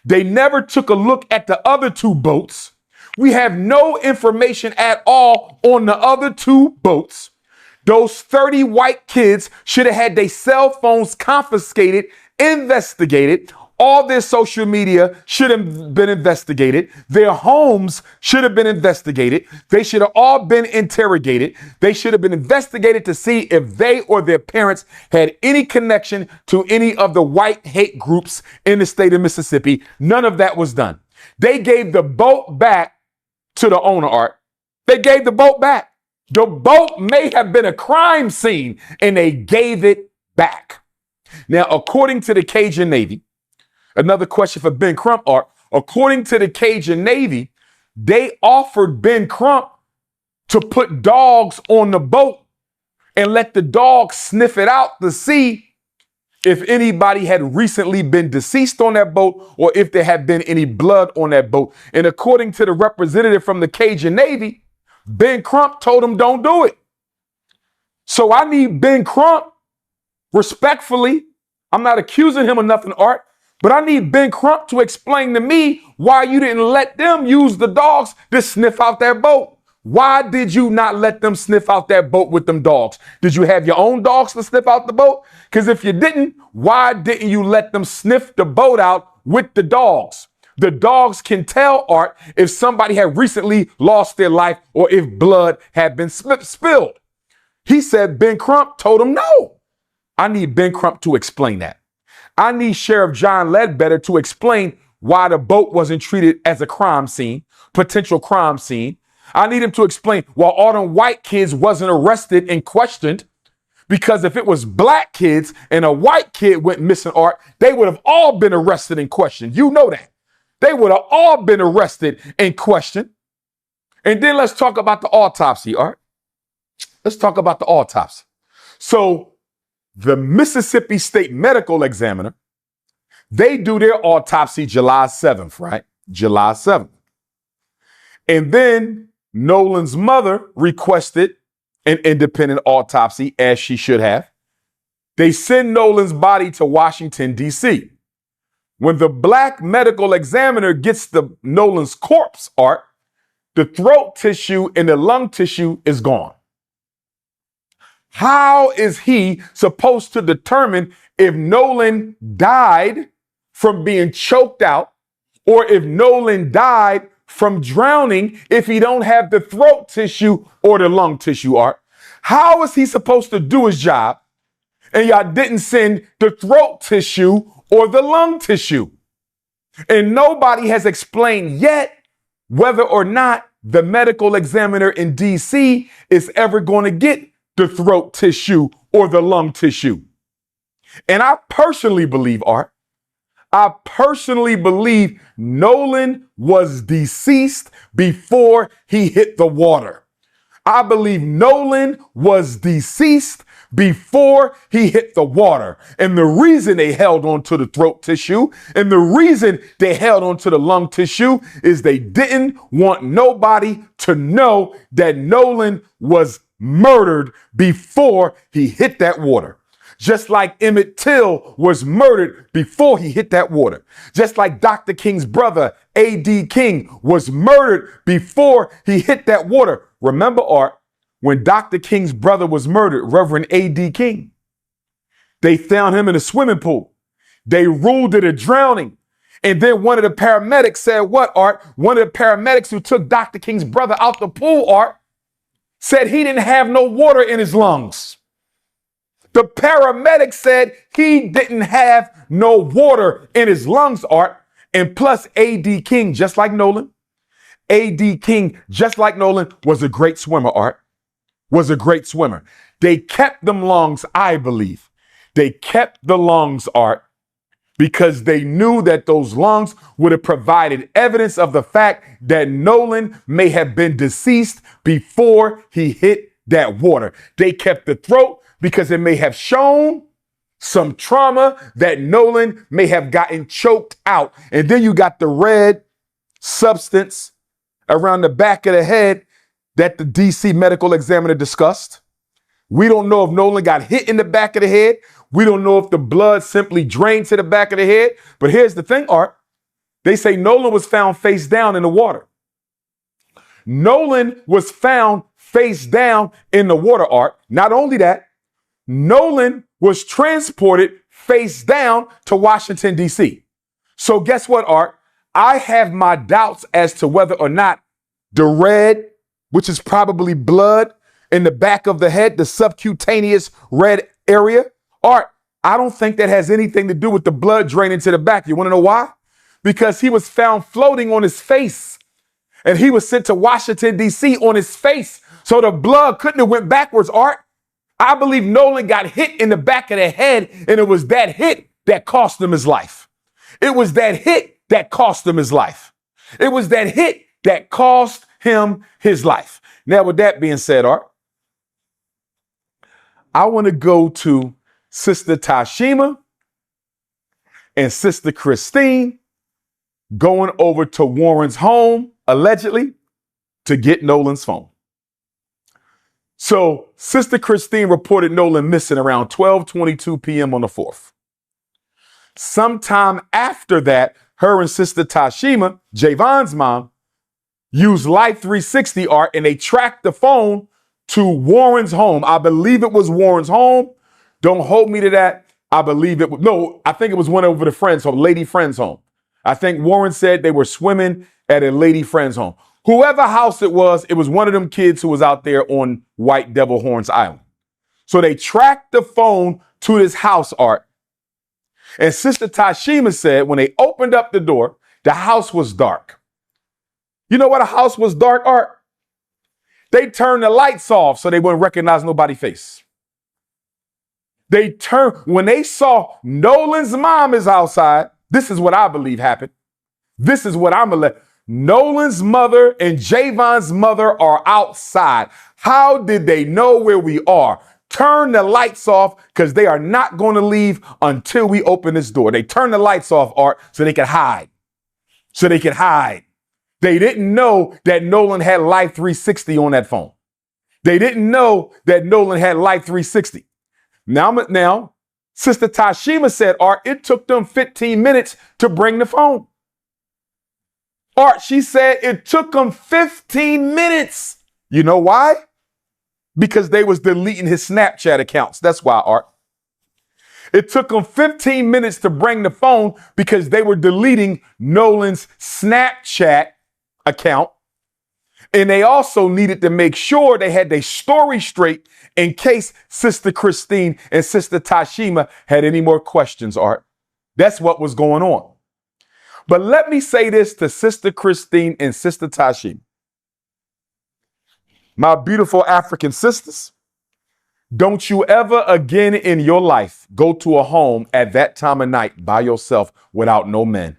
They never took a look at the other 2 boats. We have no information at all on the other 2 boats. Those 30 white kids should have had their cell phones confiscated, investigated. All their social media should have been investigated. Their homes should have been investigated. They should have all been interrogated. They should have been investigated to see if they or their parents had any connection to any of the white hate groups in the state of Mississippi. None of that was done. They gave the boat back to the owner, Art. They gave the boat back. The boat may have been a crime scene, and they gave it back. Now, according to the Cajun Navy, another question for Ben Crump, Art. According to the Cajun Navy, they offered Ben Crump to put dogs on the boat and let the dogs sniff it out to see if anybody had recently been deceased on that boat or if there had been any blood on that boat. And according to the representative from the Cajun Navy, Ben Crump told him don't do it. So I need Ben Crump, respectfully, I'm not accusing him of nothing, Art, but I need Ben Crump to explain to me why you didn't let them use the dogs to sniff out that boat. Why did you not let them sniff out that boat with them dogs? Did you have your own dogs to sniff out the boat? Because if you didn't, why didn't you let them sniff the boat out with the dogs? the dogs can tell, Art, if somebody had recently lost their life or if blood had been spilled. He said Ben Crump told him no. I need Ben Crump to explain that. I need Sheriff John Ledbetter to explain why the boat wasn't treated as a crime scene, potential crime scene. I need him to explain why all them white kids wasn't arrested and questioned, because if it was black kids and a white kid went missing, Art, they would have all been arrested and questioned. You know that. They would have all been arrested and questioned. And then let's talk about the autopsy, Art. Let's talk about the autopsy. So the Mississippi State Medical Examiner, they do their autopsy July 7th, right? July 7th. And then Nolan's mother requested an independent autopsy, as she should have. They send Nolan's body to Washington, D.C. When the black medical examiner gets the Nolan's corpse, Art, the throat tissue and the lung tissue is gone. How is he supposed to determine if Nolan died from being choked out or if Nolan died from drowning if he don't have the throat tissue or the lung tissue, Art? How is he supposed to do his job and y'all didn't send the throat tissue or the lung tissue? And nobody has explained yet whether or not the medical examiner in D.C. is ever going to get the throat tissue or the lung tissue. And I personally believe, Art, I personally believe Nolan was deceased before he hit the water. I believe Nolan was deceased before he hit the water. And the reason they held on to the throat tissue and the reason they held on to the lung tissue is they didn't want nobody to know that Nolan was murdered before he hit that water. Just like Emmett Till was murdered before he hit that water. Just like Dr. King's brother, A.D. King, was murdered before he hit that water. Remember, Art, when Dr. King's brother was murdered, Reverend A.D. King, they found him in a swimming pool. They ruled it a drowning. And then one of the paramedics said what, Art? One of the paramedics who took Dr. King's brother out the pool, Art, said he didn't have no water in his lungs. The paramedic said he didn't have no water in his lungs, Art. And plus A.D. King, just like Nolan, A.D. King, just like Nolan, was a great swimmer, Art. Was a great swimmer. They kept them lungs, I believe. They kept the lungs, Art, because they knew that those lungs would have provided evidence of the fact that Nolan may have been deceased before he hit that water. They kept the throat because it may have shown some trauma that Nolan may have gotten choked out. And then you got the red substance around the back of the head that the DC medical examiner discussed. We don't know if Nolan got hit in the back of the head. We don't know if the blood simply drained to the back of the head. But here's the thing, Art. They say Nolan was found face down in the water. Nolan was found face down in the water, Art. Not only that, Nolan was transported face down to Washington, D.C. So guess what, Art? I have my doubts as to whether or not the red, which is probably blood in the back of the head, the subcutaneous red area, Art, I don't think that has anything to do with the blood draining to the back. You want to know why? Because he was found floating on his face and he was sent to Washington, D.C. on his face. So the blood couldn't have went backwards, Art. I believe Nolan got hit in the back of the head and it was that hit that cost him his life. It was that hit that cost him his life. It was that hit that cost him his life. Now, with that being said, Art, I want to go to Sister Tashima and Sister Christine going over to Warren's home, allegedly, to get Nolan's phone. So Sister Christine reported Nolan missing around 12:22 p.m. on the 4th. Sometime after that, her and Sister Tashima, Jayvon's mom, used Life 360, Art, and they tracked the phone to Warren's home. I believe it was Warren's home. Don't hold me to that. I believe it was, no, I think it was one over the friend's home, lady friend's home. I think Warren said they were swimming at a lady friend's home. Whoever house it was one of them kids who was out there on White Devil Horns Island. So they tracked the phone to this house, Art. And Sister Tashima said when they opened up the door, the house was dark. You know why the house was dark, Art? They turned the lights off so they wouldn't recognize nobody's face. When they saw Nolan's mom is outside, this is what I believe happened. This is what I'm going to let. Nolan's mother and Jayvon's mother are outside. How did they know where we are? Turn the lights off because they are not going to leave until we open this door. They turned the lights off, Art, so they could hide. They didn't know that Nolan had Life 360 on that phone. They didn't know that Nolan had Life 360. Now, Sister Tashima said, Art, it took them 15 minutes to bring the phone. Art, she said it took them 15 minutes. You know why? Because they was deleting his Snapchat accounts. That's why, Art. It took them 15 minutes to bring the phone because they were deleting Nolan's Snapchat account. And they also needed to make sure they had their story straight in case Sister Christine and Sister Tashima had any more questions, Art. That's what was going on. But let me say this to Sister Christine and Sister Tashima. My beautiful African sisters, don't you ever again in your life go to a home at that time of night by yourself without no men.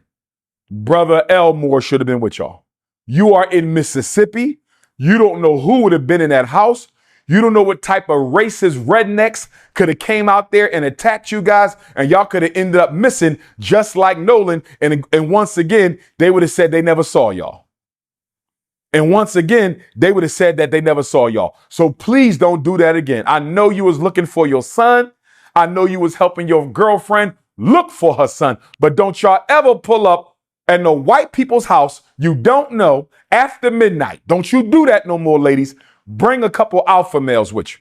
Brother Elmore should have been with y'all. You are in Mississippi. You don't know who would have been in that house. You don't know what type of racist rednecks could have came out there and attacked you guys, and y'all could have ended up missing just like Nolan. And once again, they would have said they never saw y'all. And once again, they would have said that they never saw y'all. So please don't do that again. I know you was looking for your son. I know you was helping your girlfriend look for her son. But don't y'all ever pull up at no white people's house you don't know after midnight. Don't you do that no more, ladies. Bring a couple alpha males with you.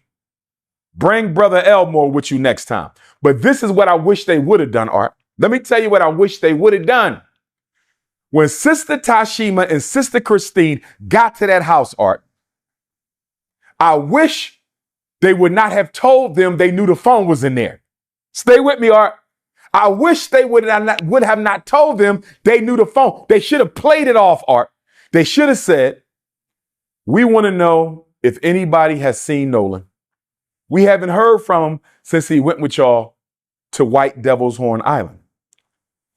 Bring Brother Elmore with you next time. But this is what I wish they would have done, Art. Let me tell you what I wish they would have done. When Sister Tashima and Sister Christine got to that house, Art, I wish they would not have told them they knew the phone was in there. Stay with me, Art. I wish they would have not told them they knew the phone. They should have played it off, Art. They should have said, we want to know if anybody has seen Nolan. We haven't heard from him since he went with y'all to White Devil's Horn Island.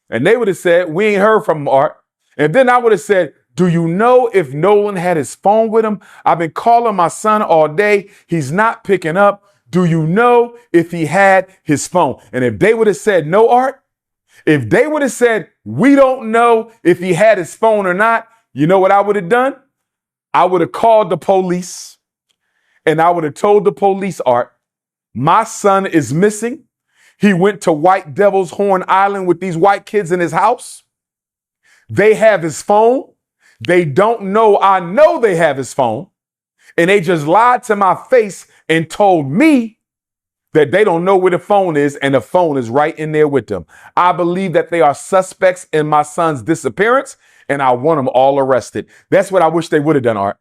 And they would have said, we ain't heard from him, Art. And then I would have said, do you know if Nolan had his phone with him? I've been calling my son all day. He's not picking up. Do you know if he had his phone? And if they would have said no, Art, if they would have said, we don't know if he had his phone or not, you know what I would have done? I would have called the police and I would have told the police, Art, my son is missing. He went to White Devil's Horn Island with these white kids in his house. They have his phone. They don't know I know they have his phone. And they just lied to my face and told me that they don't know where the phone is and the phone is right in there with them. I believe that they are suspects in my son's disappearance and I want them all arrested. That's what I wish they would have done, Art.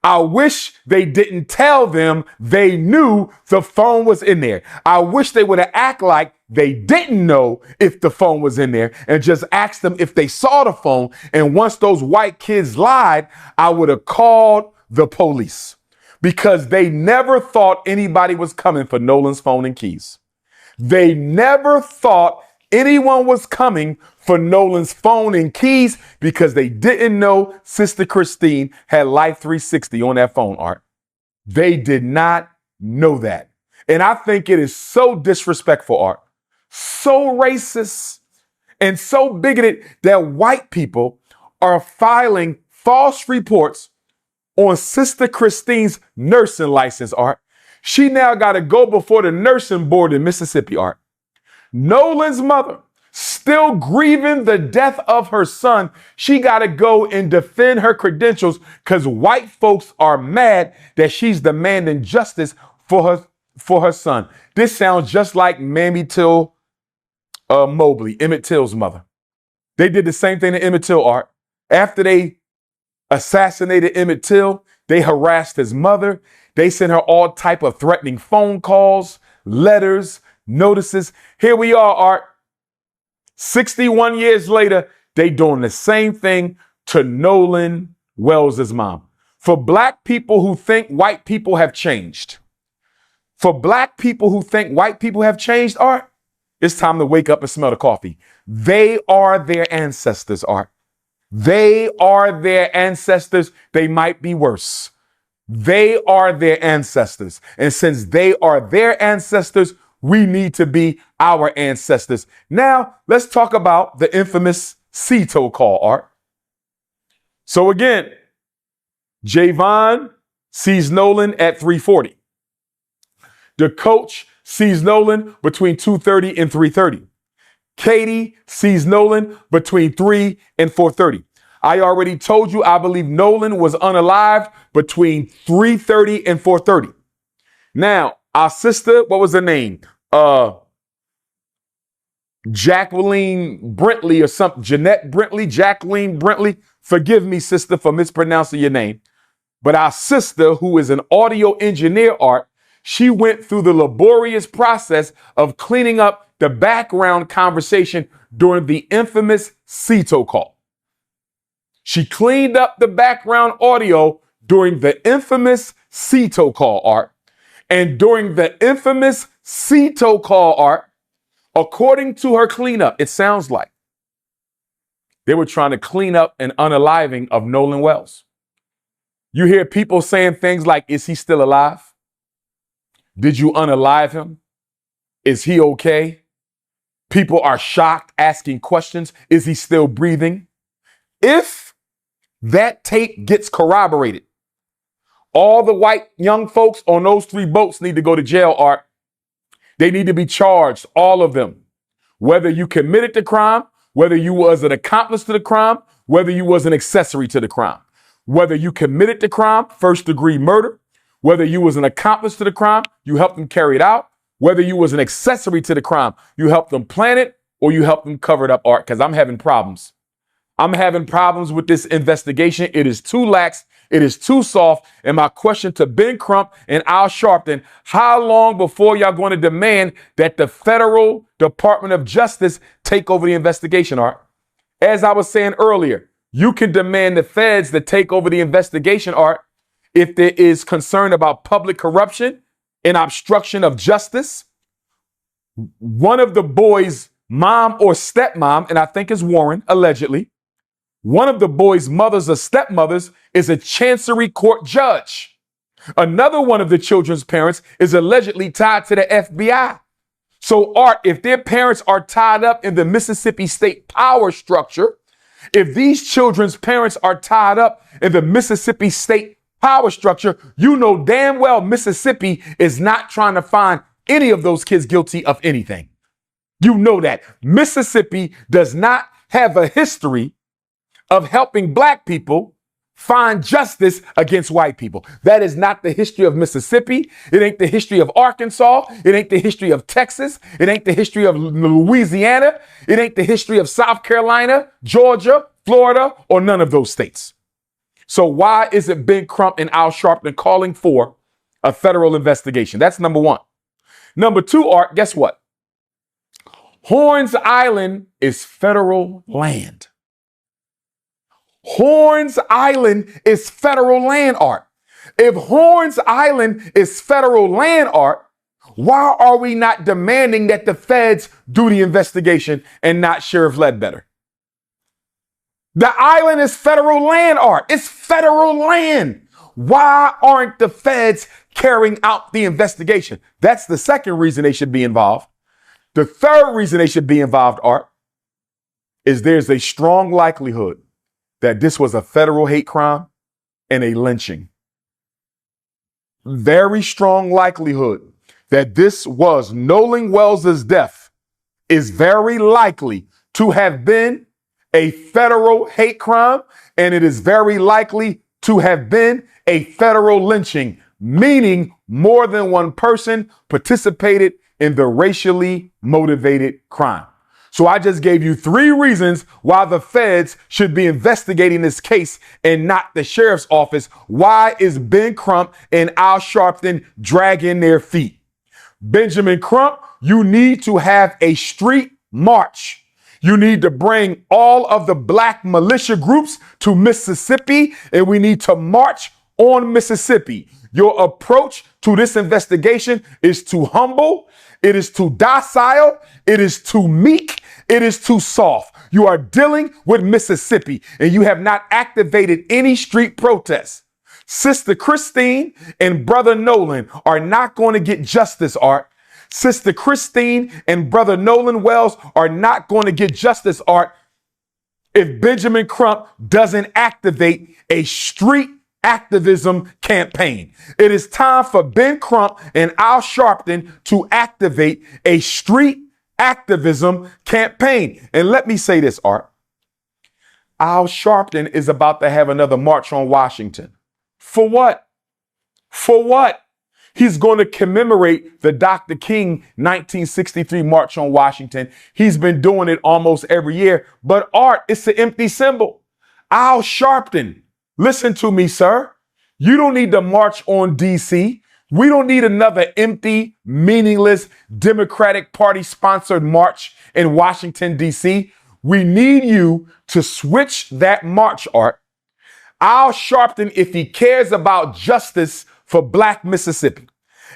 I wish they didn't tell them they knew the phone was in there. I wish they would have acted like they didn't know if the phone was in there and just asked them if they saw the phone. And once those white kids lied, I would have called the police because they never thought anybody was coming for Nolan's phone and keys. They never thought anyone was coming for Nolan's phone and keys because they didn't know Sister Christine had Life 360 on that phone, Art. They did not know that. And I think it is so disrespectful, Art, so racist and so bigoted that white people are filing false reports on Sister Christine's nursing license, Art. She now got to go before the nursing board in Mississippi, Art. Nolan's mother, still grieving the death of her son, she got to go and defend her credentials because white folks are mad that she's demanding justice for her son. This sounds just like Mamie Till Mobley, Emmett Till's mother. They did the same thing to Emmett Till, Art. After they assassinated Emmett Till, they harassed his mother. They sent her all type of threatening phone calls, letters, notices. Here we are, Art. 61 years later, they doing the same thing to Nolan Wells' mom. For black people who think white people have changed, Art, it's time to wake up and smell the coffee. They are their ancestors, Art. They are their ancestors. They might be worse. They are their ancestors. And since they are their ancestors, we need to be our ancestors. Now, let's talk about the infamous Cito call, Art. So again, Jayvon sees Nolan at 3:40. The coach sees Nolan between 2:30 and 3:30. Katie sees Nolan between 3 and 4:30. I already told you I believe Nolan was unalived between 3:30 and 4:30. Now, our sister, what was her name? Jacqueline Brentley or something. Jeanette Brentley, Jacqueline Brentley. Forgive me, sister, for mispronouncing your name. But our sister, who is an audio engineer, Art, she went through the laborious process of cleaning up the background conversation during the infamous Cito call. She cleaned up the background audio during the infamous Cito call, Art. And during the infamous Cito call, Art, according to her cleanup, it sounds like they were trying to clean up an unaliving of Nolan Wells. You hear people saying things like, is he still alive? Did you unalive him? Is he okay? People are shocked, asking questions. Is he still breathing? If that tape gets corroborated, all the white young folks on those 3 boats need to go to jail, Art. They need to be charged, all of them. Whether you committed the crime, whether you was an accomplice to the crime, whether you was an accessory to the crime. Whether you committed the crime, first-degree murder, whether you was an accomplice to the crime, you helped them carry it out, whether you was an accessory to the crime, you helped them plan it, or you helped them cover it up, Art, because I'm having problems. I'm having problems with this investigation. It is too lax. It is too soft. And my question to Ben Crump and Al Sharpton, how long before y'all going to demand that the federal Department of Justice take over the investigation, Art? As I was saying earlier, you can demand the feds to take over the investigation, Art, if there is concern about public corruption and obstruction of justice. One of the boys' mom or stepmom, and I think it's Warren, allegedly, one of the boys' mothers or stepmothers is a Chancery Court judge. Another one of the children's parents is allegedly tied to the FBI. So, Art, if their parents are tied up in the Mississippi state power structure, if these children's parents are tied up in the Mississippi state power structure, you know damn well Mississippi is not trying to find any of those kids guilty of anything. You know that. Mississippi does not have a history of helping black people find justice against white people. That is not the history of Mississippi. It ain't the history of Arkansas. It ain't the history of Texas. It ain't the history of Louisiana. It ain't the history of South Carolina, Georgia, Florida, or none of those states. So why is it Ben Crump and Al Sharpton calling for a federal investigation? That's number one. Number two, Art, guess what? Horns Island is federal land. Horns Island is federal land, Art. If Horns Island is federal land, Art, why are we not demanding that the feds do the investigation and not Sheriff Ledbetter? The island is federal land, Art. It's federal land. Why aren't the feds carrying out the investigation? That's the second reason they should be involved. The third reason they should be involved, Art, is there's a strong likelihood that this was a federal hate crime and a lynching. Very strong likelihood that this was Nolan Wells' death is very likely to have been a federal hate crime, and it is very likely to have been a federal lynching, meaning more than one person participated in the racially motivated crime. So I just gave you 3 reasons why the feds should be investigating this case and not the sheriff's office. Why is Ben Crump and Al Sharpton dragging their feet? Benjamin Crump, you need to have a street march. You need to bring all of the black militia groups to Mississippi, and we need to march on Mississippi. Your approach to this investigation is too humble. It is too docile. It is too meek. It is too soft. You are dealing with Mississippi, and you have not activated any street protests. Sister Christine and Brother Nolan are not going to get justice, Art. Sister Christine and Brother Nolan Wells are not going to get justice, Art, if Benjamin Crump doesn't activate a street activism campaign. It is time for Ben Crump and Al Sharpton to activate a street activism campaign. And let me say this, Art. Al Sharpton is about to have another march on Washington. For what? For what? He's going to commemorate the Dr. King 1963 March on Washington. He's been doing it almost every year. But Art, it's an empty symbol. Al Sharpton, listen to me, sir. You don't need to march on D.C. We don't need another empty, meaningless Democratic Party sponsored march in Washington, D.C. We need you to switch that march, Art. Al Sharpton, if he cares about justice for Black Mississippi,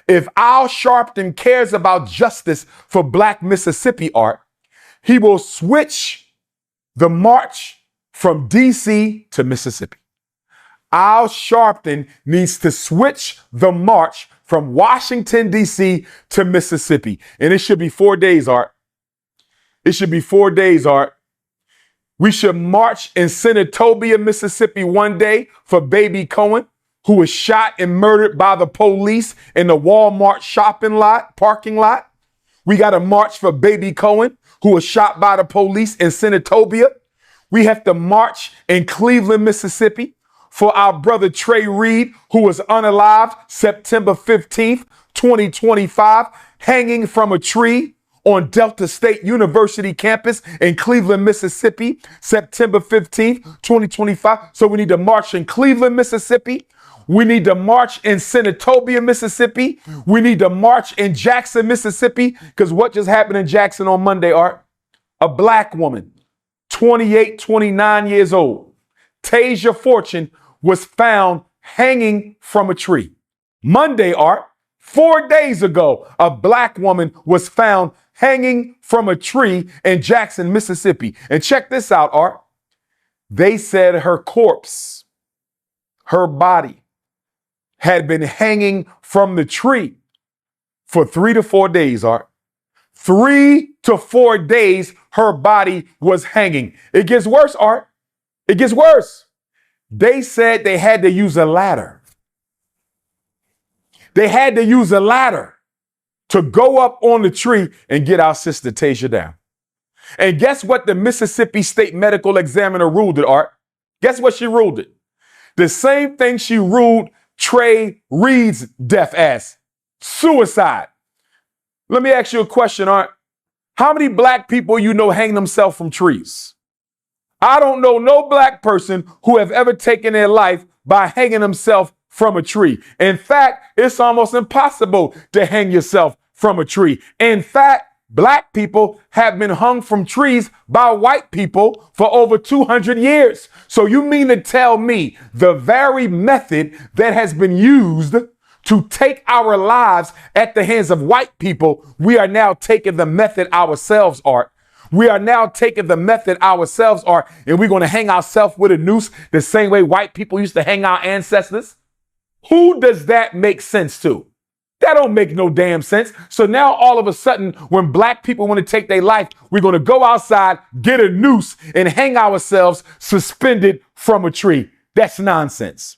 if Al Sharpton cares about justice for Black Mississippi, Art, he will switch the march from D.C. to Mississippi. Al Sharpton needs to switch the march from Washington, D.C. to Mississippi. And it should be 4 days, Art. It should be 4 days, Art. We should march in Senatobia, Mississippi one day for baby Cohen, who was shot and murdered by the police in the Walmart parking lot. We got to march for baby Cohen, who was shot by the police in Senatobia. We have to march in Cleveland, Mississippi for our brother Trey Reed, who was unalived September 15th, 2025, hanging from a tree on Delta State University campus in Cleveland, Mississippi, September 15th, 2025. So we need to march in Cleveland, Mississippi. We need to march in Senatobia, Mississippi. We need to march in Jackson, Mississippi, because what just happened in Jackson on Monday, Art? A Black woman, 28, 29 years old, Tasia Fortune, was found hanging from a tree. Monday, Art, 4 days ago, a Black woman was found hanging from a tree in Jackson, Mississippi. And check this out, Art. They said her corpse, her body, had been hanging from the tree for 3 to 4 days, Art. 3 to 4 days, her body was hanging. It gets worse, Art. It gets worse. They said they had to use a ladder. They had to use a ladder to go up on the tree and get our sister Tasia down. And guess what the Mississippi State Medical Examiner ruled it, Art? Guess what she ruled it? The same thing she ruled Trey Reed's death as: suicide. Let me ask you a question, Art. How many Black people you know hang themselves from trees? I don't know no Black person who have ever taken their life by hanging themselves from a tree. In fact, it's almost impossible to hang yourself from a tree. In fact, Black people have been hung from trees by white people for over 200 years. So you mean to tell me the very method that has been used to take our lives at the hands of white people, we are now taking the method ourselves, Art. We are now taking the method ourselves, Art, and we're going to hang ourselves with a noose the same way white people used to hang our ancestors? Who does that make sense to? That don't make no damn sense. So now all of a sudden, when Black people want to take their life, we're going to go outside, get a noose, and hang ourselves suspended from a tree. That's nonsense.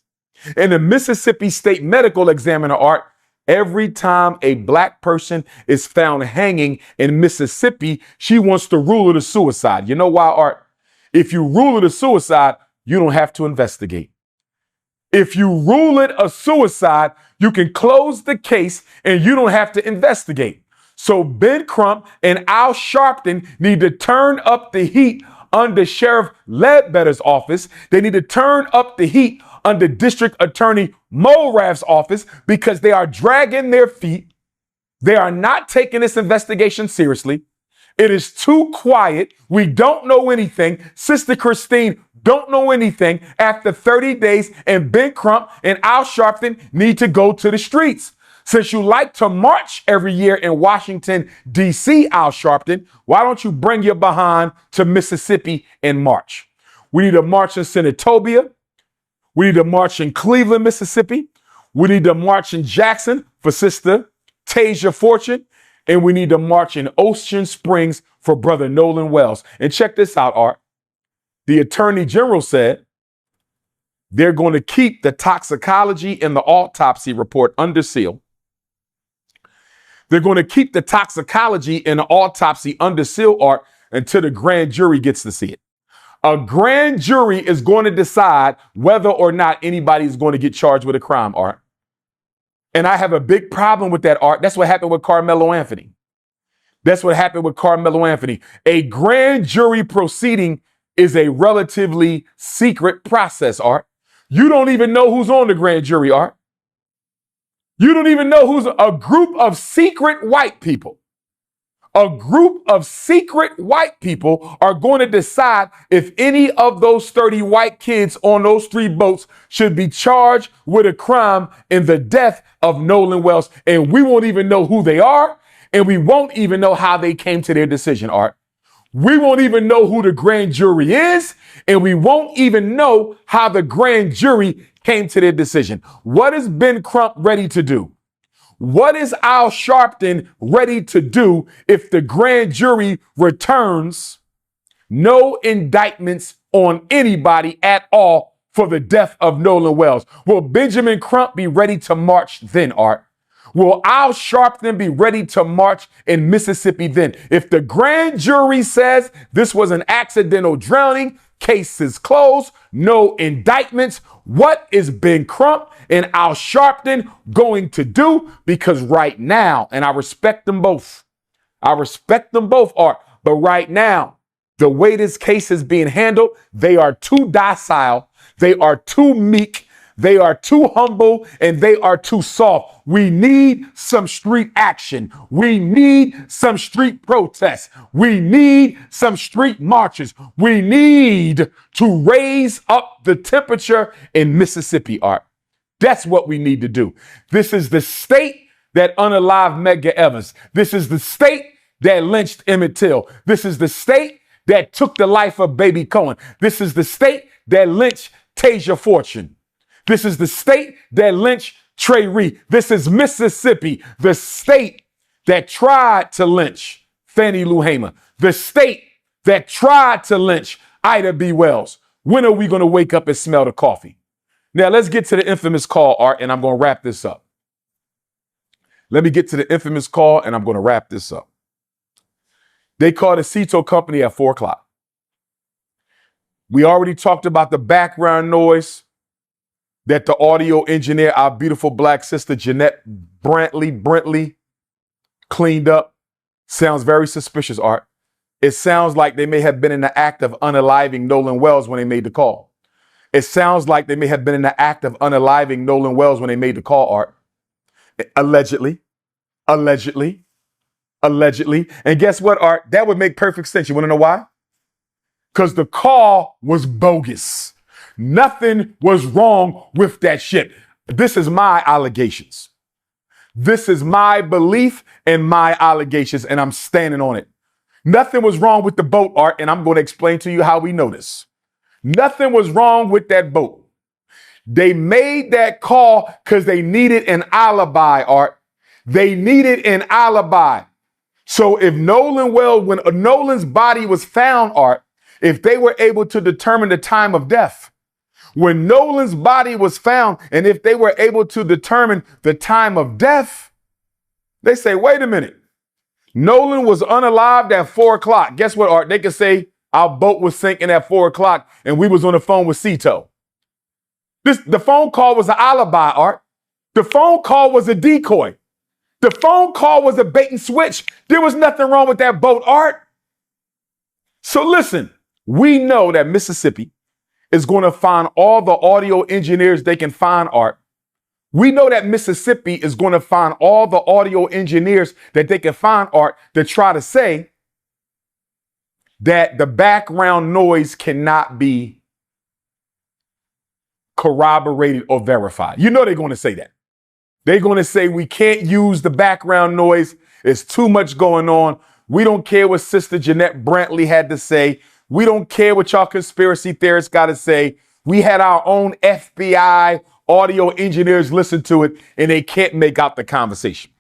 And the Mississippi State Medical Examiner, Art, every time a Black person is found hanging in Mississippi, she wants to rule it a suicide. You know why, Art? If you rule it a suicide, you don't have to investigate. If you rule it a suicide, you can close the case and you don't have to investigate. So Ben Crump and Al Sharpton need to turn up the heat under Sheriff Ledbetter's office. They need to turn up the heat under District Attorney Mulrath's office because they are dragging their feet. They are not taking this investigation seriously. It is too quiet. We don't know anything. Sister Christine don't know anything after 30 days, and Ben Crump and Al Sharpton need to go to the streets. Since you like to march every year in Washington, D.C., Al Sharpton, why don't you bring your behind to Mississippi and march? We need to march in Senatobia. We need to march in Cleveland, Mississippi. We need to march in Jackson for Sister Tasia Fortune. And we need to march in Ocean Springs for Brother Nolan Wells. And check this out, Art. The Attorney General said they're going to keep the toxicology and the autopsy report under seal. They're going to keep the toxicology and the autopsy under seal, Art, until the grand jury gets to see it. A grand jury is going to decide whether or not anybody is going to get charged with a crime, Art. And I have a big problem with that, Art. That's what happened with Carmelo Anthony. That's what happened with Carmelo Anthony. A grand jury proceeding is a relatively secret process, Art. You don't even know who's on the grand jury, Art. You don't even know who's a group of secret white people. A group of secret white people are going to decide if any of those 30 white kids on those 3 boats should be charged with a crime in the death of Nolan Wells. And we won't even know who they are. And we won't even know how they came to their decision, Art. We won't even know who the grand jury is. And we won't even know how the grand jury came to their decision. What is Ben Crump ready to do? What is Al Sharpton ready to do if the grand jury returns no indictments on anybody at all for the death of Nolan Wells? Will Benjamin Crump be ready to march then, Art? Will Al Sharpton be ready to march in Mississippi then? If the grand jury says this was an accidental drowning, case is closed, no indictments, what is Ben Crump and Al Sharpton going to do? Because right now, and I respect them both, Art, but right now, the way this case is being handled, they are too docile, they are too meek, they are too humble, and they are too soft. We need some street action. We need some street protests. We need some street marches. We need to raise up the temperature in Mississippi, Art. That's what we need to do. This is the state that unalived Medgar Evers. This is the state that lynched Emmett Till. This is the state that took the life of Baby Cohen. This is the state that lynched Tasia Fortune. This is the state that lynched Trey Reed. This is Mississippi, the state that tried to lynch Fannie Lou Hamer, the state that tried to lynch Ida B. Wells. When are we going to wake up and smell the coffee? Now, let's get to the infamous call, Art, and I'm going to wrap this up. Let me get to the infamous call, and I'm going to wrap this up. They called the Cito company at 4 o'clock. We already talked about the background noise that the audio engineer, our beautiful black sister, Jeanette Brentley, cleaned up. Sounds very suspicious, Art. It sounds like they may have been in the act of unaliving Nolan Wells when they made the call. It sounds like they may have been in the act of unaliving Nolan Wells when they made the call, Art. Allegedly. And guess what, Art? That would make perfect sense. You want to know why? Because the call was bogus. Nothing was wrong with that ship. This is my allegations. This is my belief and my allegations, and I'm standing on it. Nothing was wrong with the boat, Art, and I'm going to explain to you how we know this. Nothing was wrong with that boat. They made that call because they needed an alibi, Art. They needed an alibi. So if Nolan Wells, when Nolan's body was found, Art, if they were able to determine the time of death, when Nolan's body was found, and if they were able to determine the time of death, they say, wait a minute. Nolan was unalived at 4 o'clock. Guess what, Art? They could say our boat was sinking at 4 o'clock and we was on the phone with Cito. The phone call was an alibi, Art. The phone call was a decoy. The phone call was a bait and switch. There was nothing wrong with that boat, Art. So listen, we know that Mississippi is going to find all the audio engineers they can find, Art. We know that Mississippi is going to find all the audio engineers that they can find, Art, to try to say that the background noise cannot be corroborated or verified. You know they're going to say that. They're going to say we can't use the background noise. It's too much going on. We don't care what Sister Jeanette Brantley had to say. We don't care what y'all conspiracy theorists got to say. We had our own FBI audio engineers listen to it, and they can't make out the conversation.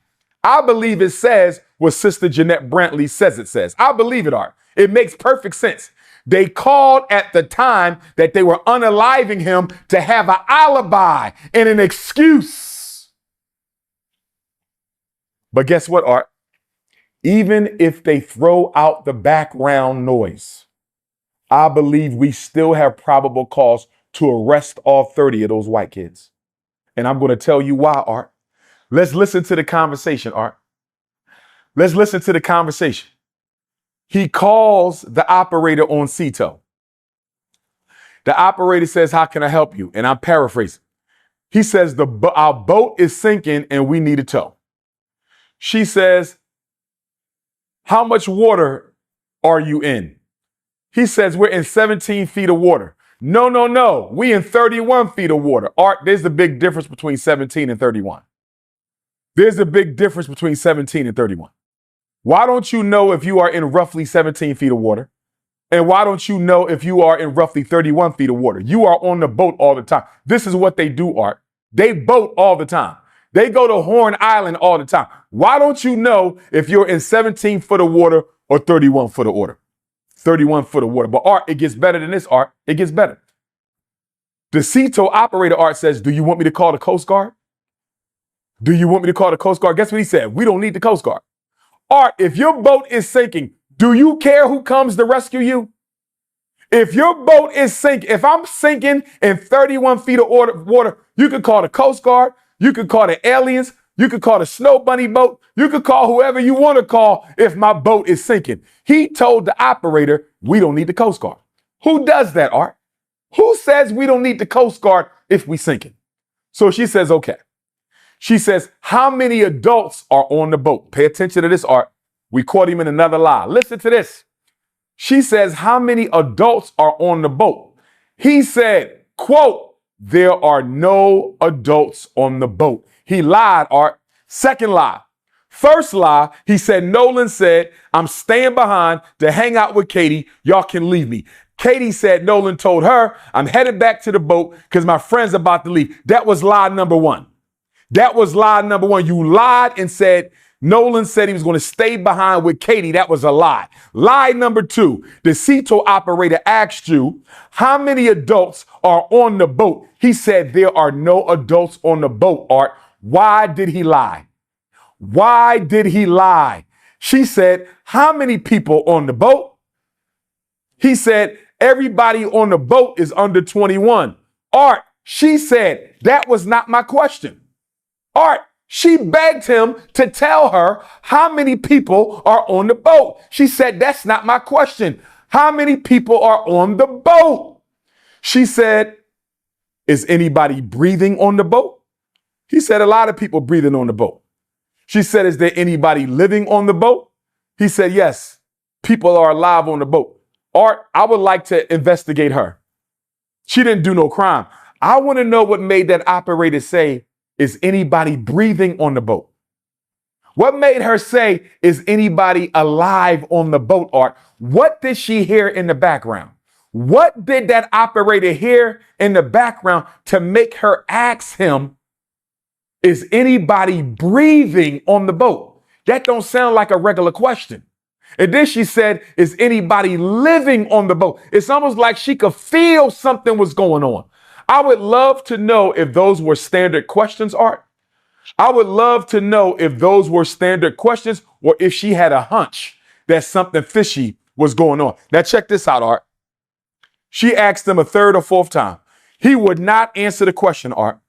I believe it says what Sister Jeanette Brantley says it says. I believe it, Art. It makes perfect sense. They called at the time that they were unaliving him to have an alibi and an excuse. But guess what, Art? Even if they throw out the background noise, I believe we still have probable cause to arrest all 30 of those white kids. And I'm going to tell you why, Art. Let's listen to the conversation, Art. Let's listen to the conversation. He calls the operator on CETO. The operator says, "How can I help you?" And I'm paraphrasing. He says, our boat is sinking and we need a tow. She says, "How much water are you in?" He says, "We're in 17 feet of water." No. We in 31 feet of water. Art, there's a big difference between 17 and 31. There's a big difference between 17 and 31. Why don't you know if you are in roughly 17 feet of water? And why don't you know if you are in roughly 31 feet of water? You are on the boat all the time. This is what they do, Art. They boat all the time. They go to Horn Island all the time. Why don't you know if you're in 17 foot of water or 31 foot of water? 31 foot of water. But Art, it gets better than this, Art. It gets better. The CETO operator, Art, says, "Do you want me to call the Coast Guard? Do you want me to call the Coast Guard?" Guess what he said? "We don't need the Coast Guard." Art, if your boat is sinking, do you care who comes to rescue you? If your boat is sinking, if I'm sinking in 31 feet of water, you could call the Coast Guard, you could call the aliens, you could call the Snow Bunny boat, you could call whoever you want to call if my boat is sinking. He told the operator, "We don't need the Coast Guard." Who does that, Art? Who says we don't need the Coast Guard if we sinking? So she says, okay. She says, "How many adults are on the boat?" Pay attention to this, Art. We caught him in another lie. Listen to this. She says, "How many adults are on the boat?" He said, quote, "There are no adults on the boat." He lied, Art. Second lie. First lie, he said, Nolan said, "I'm staying behind to hang out with Katie. Y'all can leave me." Katie said Nolan told her, "I'm headed back to the boat because my friend's about to leave." That was lie number one. That was lie number one. You lied and said Nolan said he was going to stay behind with Katie. That was a lie. Lie number two, the CETO operator asked you, "How many adults are on the boat?" He said there are no adults on the boat, Art. Why did he lie? Why did he lie? She said, "How many people on the boat?" He said, "Everybody on the boat is under 21. Art, she said, "That was not my question." Art, she begged him to tell her how many people are on the boat. She said, "That's not my question. How many people are on the boat?" She said, "Is anybody breathing on the boat?" He said, "A lot of people breathing on the boat." She said, "Is there anybody living on the boat?" He said, "Yes, people are alive on the boat." Art, I would like to investigate her. She didn't do no crime. I want to know what made that operator say, "Is anybody breathing on the boat?" What made her say, "Is anybody alive on the boat," Art? What did she hear in the background? What did that operator hear in the background to make her ask him, "Is anybody breathing on the boat?" That don't sound like a regular question. And then she said, "Is anybody living on the boat?" It's almost like she could feel something was going on. I would love to know if those were standard questions, Art. I would love to know if those were standard questions or if she had a hunch that something fishy was going on. Now check this out, Art. She asked him a third or fourth time. He would not answer the question, Art.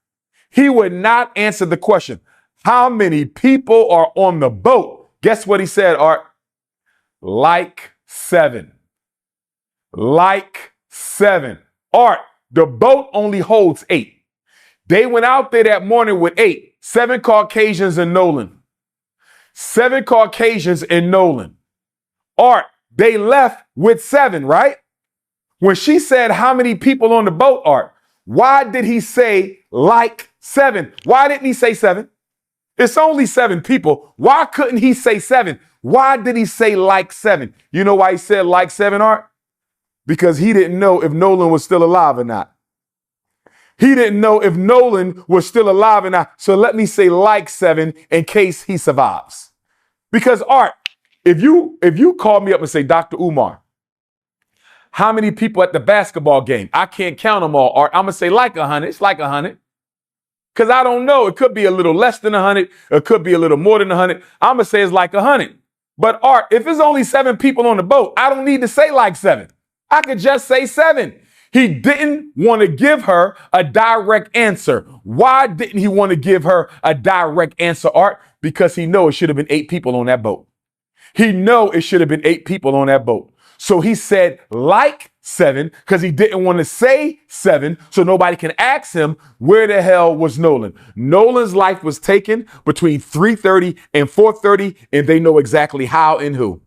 He would not answer the question. how many people are on the boat? Guess what he said, Art? Like 7. Like 7. Art, the boat only holds 8. They went out there that morning with 8. 7 Caucasians and Nolan. 7 Caucasians and Nolan. Art, they left with 7, right? When she said how many people on the boat, Art, why did he say like 7? Why didn't he say 7? It's only 7 people. Why couldn't he say 7? Why did he say like 7? You know why he said like 7, Art? Because he didn't know if Nolan was still alive or not. He didn't know if Nolan was still alive or not. So let me say like 7 in case he survives. Because Art, if you call me up and say, Dr. Umar, how many people at the basketball game? I can't count them all, Art. I'm going to say like 100. It's like 100. Because I don't know. It could be a little less than 100. It could be a little more than 100. I'm going to say it's like 100. But Art, if there's only 7 people on the boat, I don't need to say like 7. I could just say 7. He didn't want to give her a direct answer. Why didn't he want to give her a direct answer, Art? Because he know it should have been 8 people on that boat. He know it should have been 8 people on that boat. So he said like 7 because he didn't want to say 7 so nobody can ask him where the hell was Nolan. Nolan's life was taken between 3:30 and 4:30, and they know exactly how and who.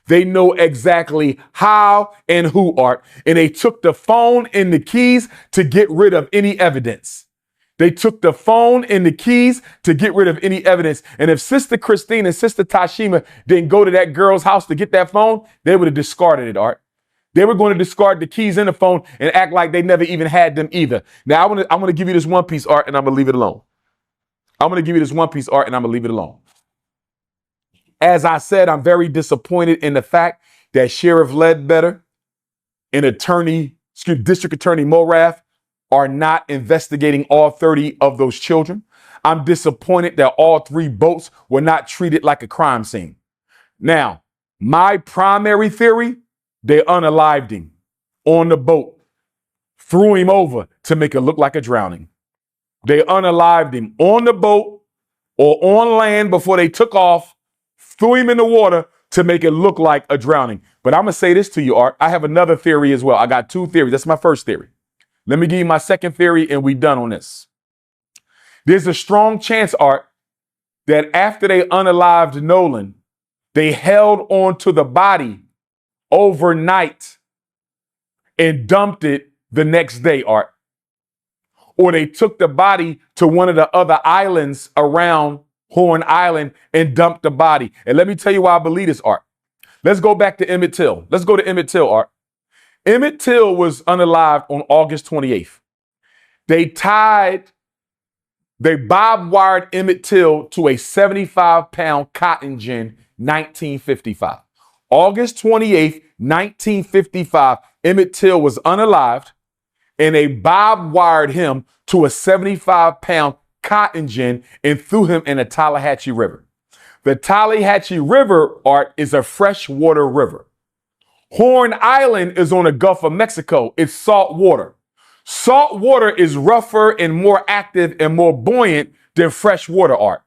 They know exactly how and who, Art. And they took the phone and the keys to get rid of any evidence. They took the phone and the keys to get rid of any evidence. And if Sister Christine and Sister Tashima didn't go to that girl's house to get that phone, they would have discarded it, Art. They were going to discard the keys in the phone and act like they never even had them either. Now, I'm going to give you this one piece, Art, and I'm going to leave it alone. I'm going to give you this one piece, Art, and I'm going to leave it alone. As I said, I'm very disappointed in the fact that Sheriff Ledbetter and District Attorney Morath are not investigating all 30 of those children. I'm disappointed that all 3 boats were not treated like a crime scene. Now, my primary theory, they unalived him on the boat, threw him over to make it look like a drowning. They unalived him on the boat or on land before they took off, threw him in the water to make it look like a drowning. But I'm going to say this to you, Art. I have another theory as well. I got 2 theories. That's my first theory. Let me give you my second theory and we're done on this. There's a strong chance, Art, that after they unalived Nolan, they held on to the body overnight and dumped it the next day, Art. Or they took the body to one of the other islands around Horn Island and dumped the body. And let me tell you why I believe this, Art. Let's go back to Emmett Till. Let's go to Emmett Till, Art. Emmett Till was unalived on August 28th. They barbed wired Emmett Till to a 75-pound cotton gin, 1955. August 28th, 1955, Emmett Till was unalived, and they barbed wired him to a 75-pound cotton gin and threw him in the Tallahatchie River. The Tallahatchie River, Art, is a freshwater river. Horn Island is on the Gulf of Mexico. It's salt water. Salt water is rougher and more active and more buoyant than fresh water, Art.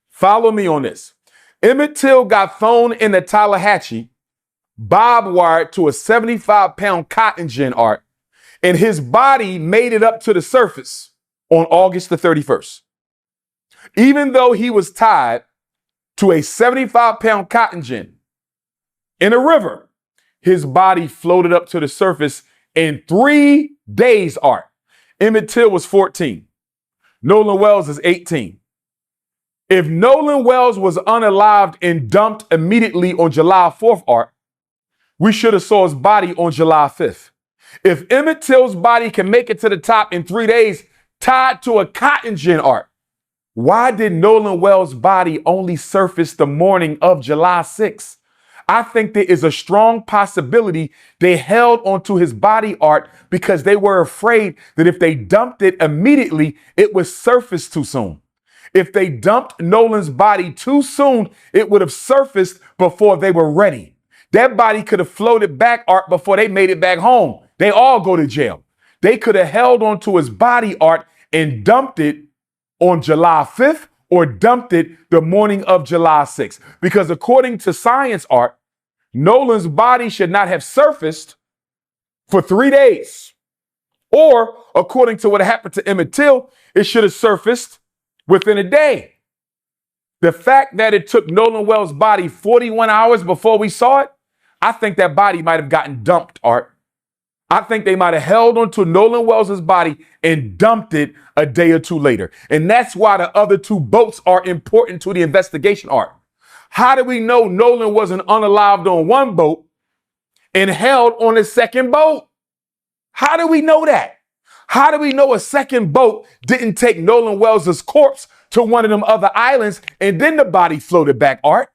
Follow me on this. Emmett Till got thrown in the Tallahatchie, barbed wired to a 75-pound cotton gin, Art, and his body made it up to the surface on August the 31st. Even though he was tied to a 75-pound cotton gin in a river, his body floated up to the surface in 3 days, Art. Emmett Till was 14. Nolan Wells is 18. If Nolan Wells was unalived and dumped immediately on July 4th, Art, we should have saw his body on July 5th. If Emmett Till's body can make it to the top in 3 days, tied to a cotton gin, Art, why did Nolan Wells' body only surface the morning of July 6th? I think there is a strong possibility they held onto his body, Art, because they were afraid that if they dumped it immediately, it would surface too soon. If they dumped Nolan's body too soon, it would have surfaced before they were ready. That body could have floated back, Art, before they made it back home. They all go to jail. They could have held onto his body, Art, and dumped it on July 5th or dumped it the morning of July 6th. Because according to science, Art, Nolan's body should not have surfaced for 3 days. Or, according to what happened to Emmett Till, it should have surfaced within a day. The fact that it took Nolan Wells' body 41 hours before we saw it, I think that body might have gotten dumped, Art. I think they might have held onto Nolan Wells' body and dumped it a day or two later. And that's why the other two boats are important to the investigation, Art. How do we know Nolan wasn't unalived on one boat and held on the second boat? How do we know that? How do we know a second boat didn't take Nolan Wells' corpse to one of them other islands and then the body floated back, Art?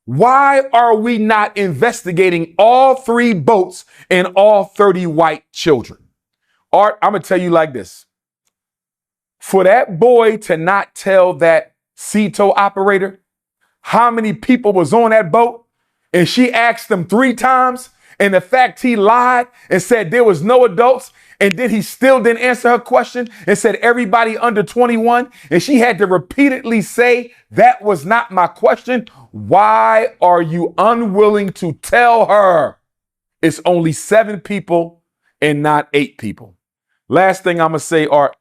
Why are we not investigating all 3 boats and all 30 white children? Art, I'm going to tell you like this. For that boy to not tell that Ceto operator how many people was on that boat, and she asked him 3 times, and the fact he lied and said there was no adults, and then he still didn't answer her question and said everybody under 21, and she had to repeatedly say that was not my question. Why are you unwilling to tell her it's only 7 people and not 8 people? Last thing I'm going to say, Art,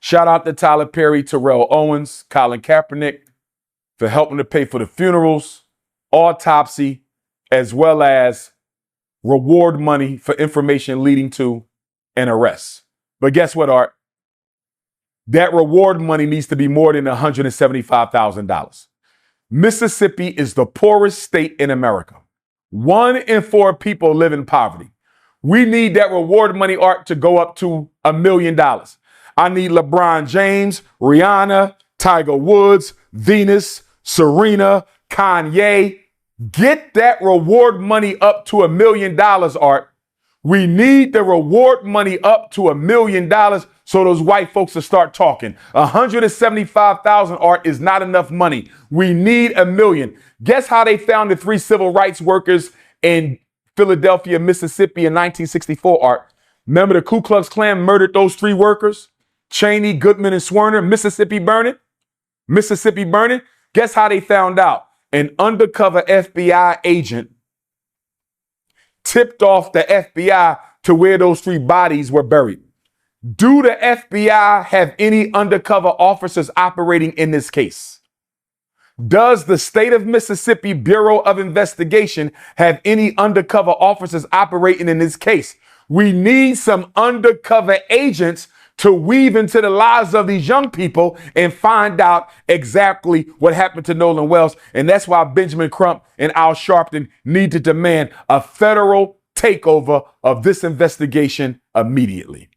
shout out to Tyler Perry, Terrell Owens, Colin Kaepernick for helping to pay for the funerals, autopsy, as well as reward money for information leading to an arrest. But guess what, Art? That reward money needs to be more than $175,000. Mississippi is the poorest state in America. 1 in 4 people live in poverty. We need that reward money, Art, to go up to $1 million. I need LeBron James, Rihanna, Tiger Woods, Venus, Serena, Kanye. Get that reward money up to $1 million, Art. We need the reward money up to $1 million so those white folks will start talking. $175,000, Art, is not enough money. We need $1 million. Guess how they found the 3 civil rights workers in Philadelphia, Mississippi in 1964, Art? Remember the Ku Klux Klan murdered those 3 workers? Cheney, Goodman, and Swerner, Mississippi burning? Mississippi burning? Guess how they found out? An undercover FBI agent tipped off the FBI to where those 3 bodies were buried. Do the FBI have any undercover officers operating in this case? Does the state of Mississippi Bureau of Investigation have any undercover officers operating in this case? We need some undercover agents to weave into the lives of these young people and find out exactly what happened to Nolan Wells. And that's why Benjamin Crump and Al Sharpton need to demand a federal takeover of this investigation immediately.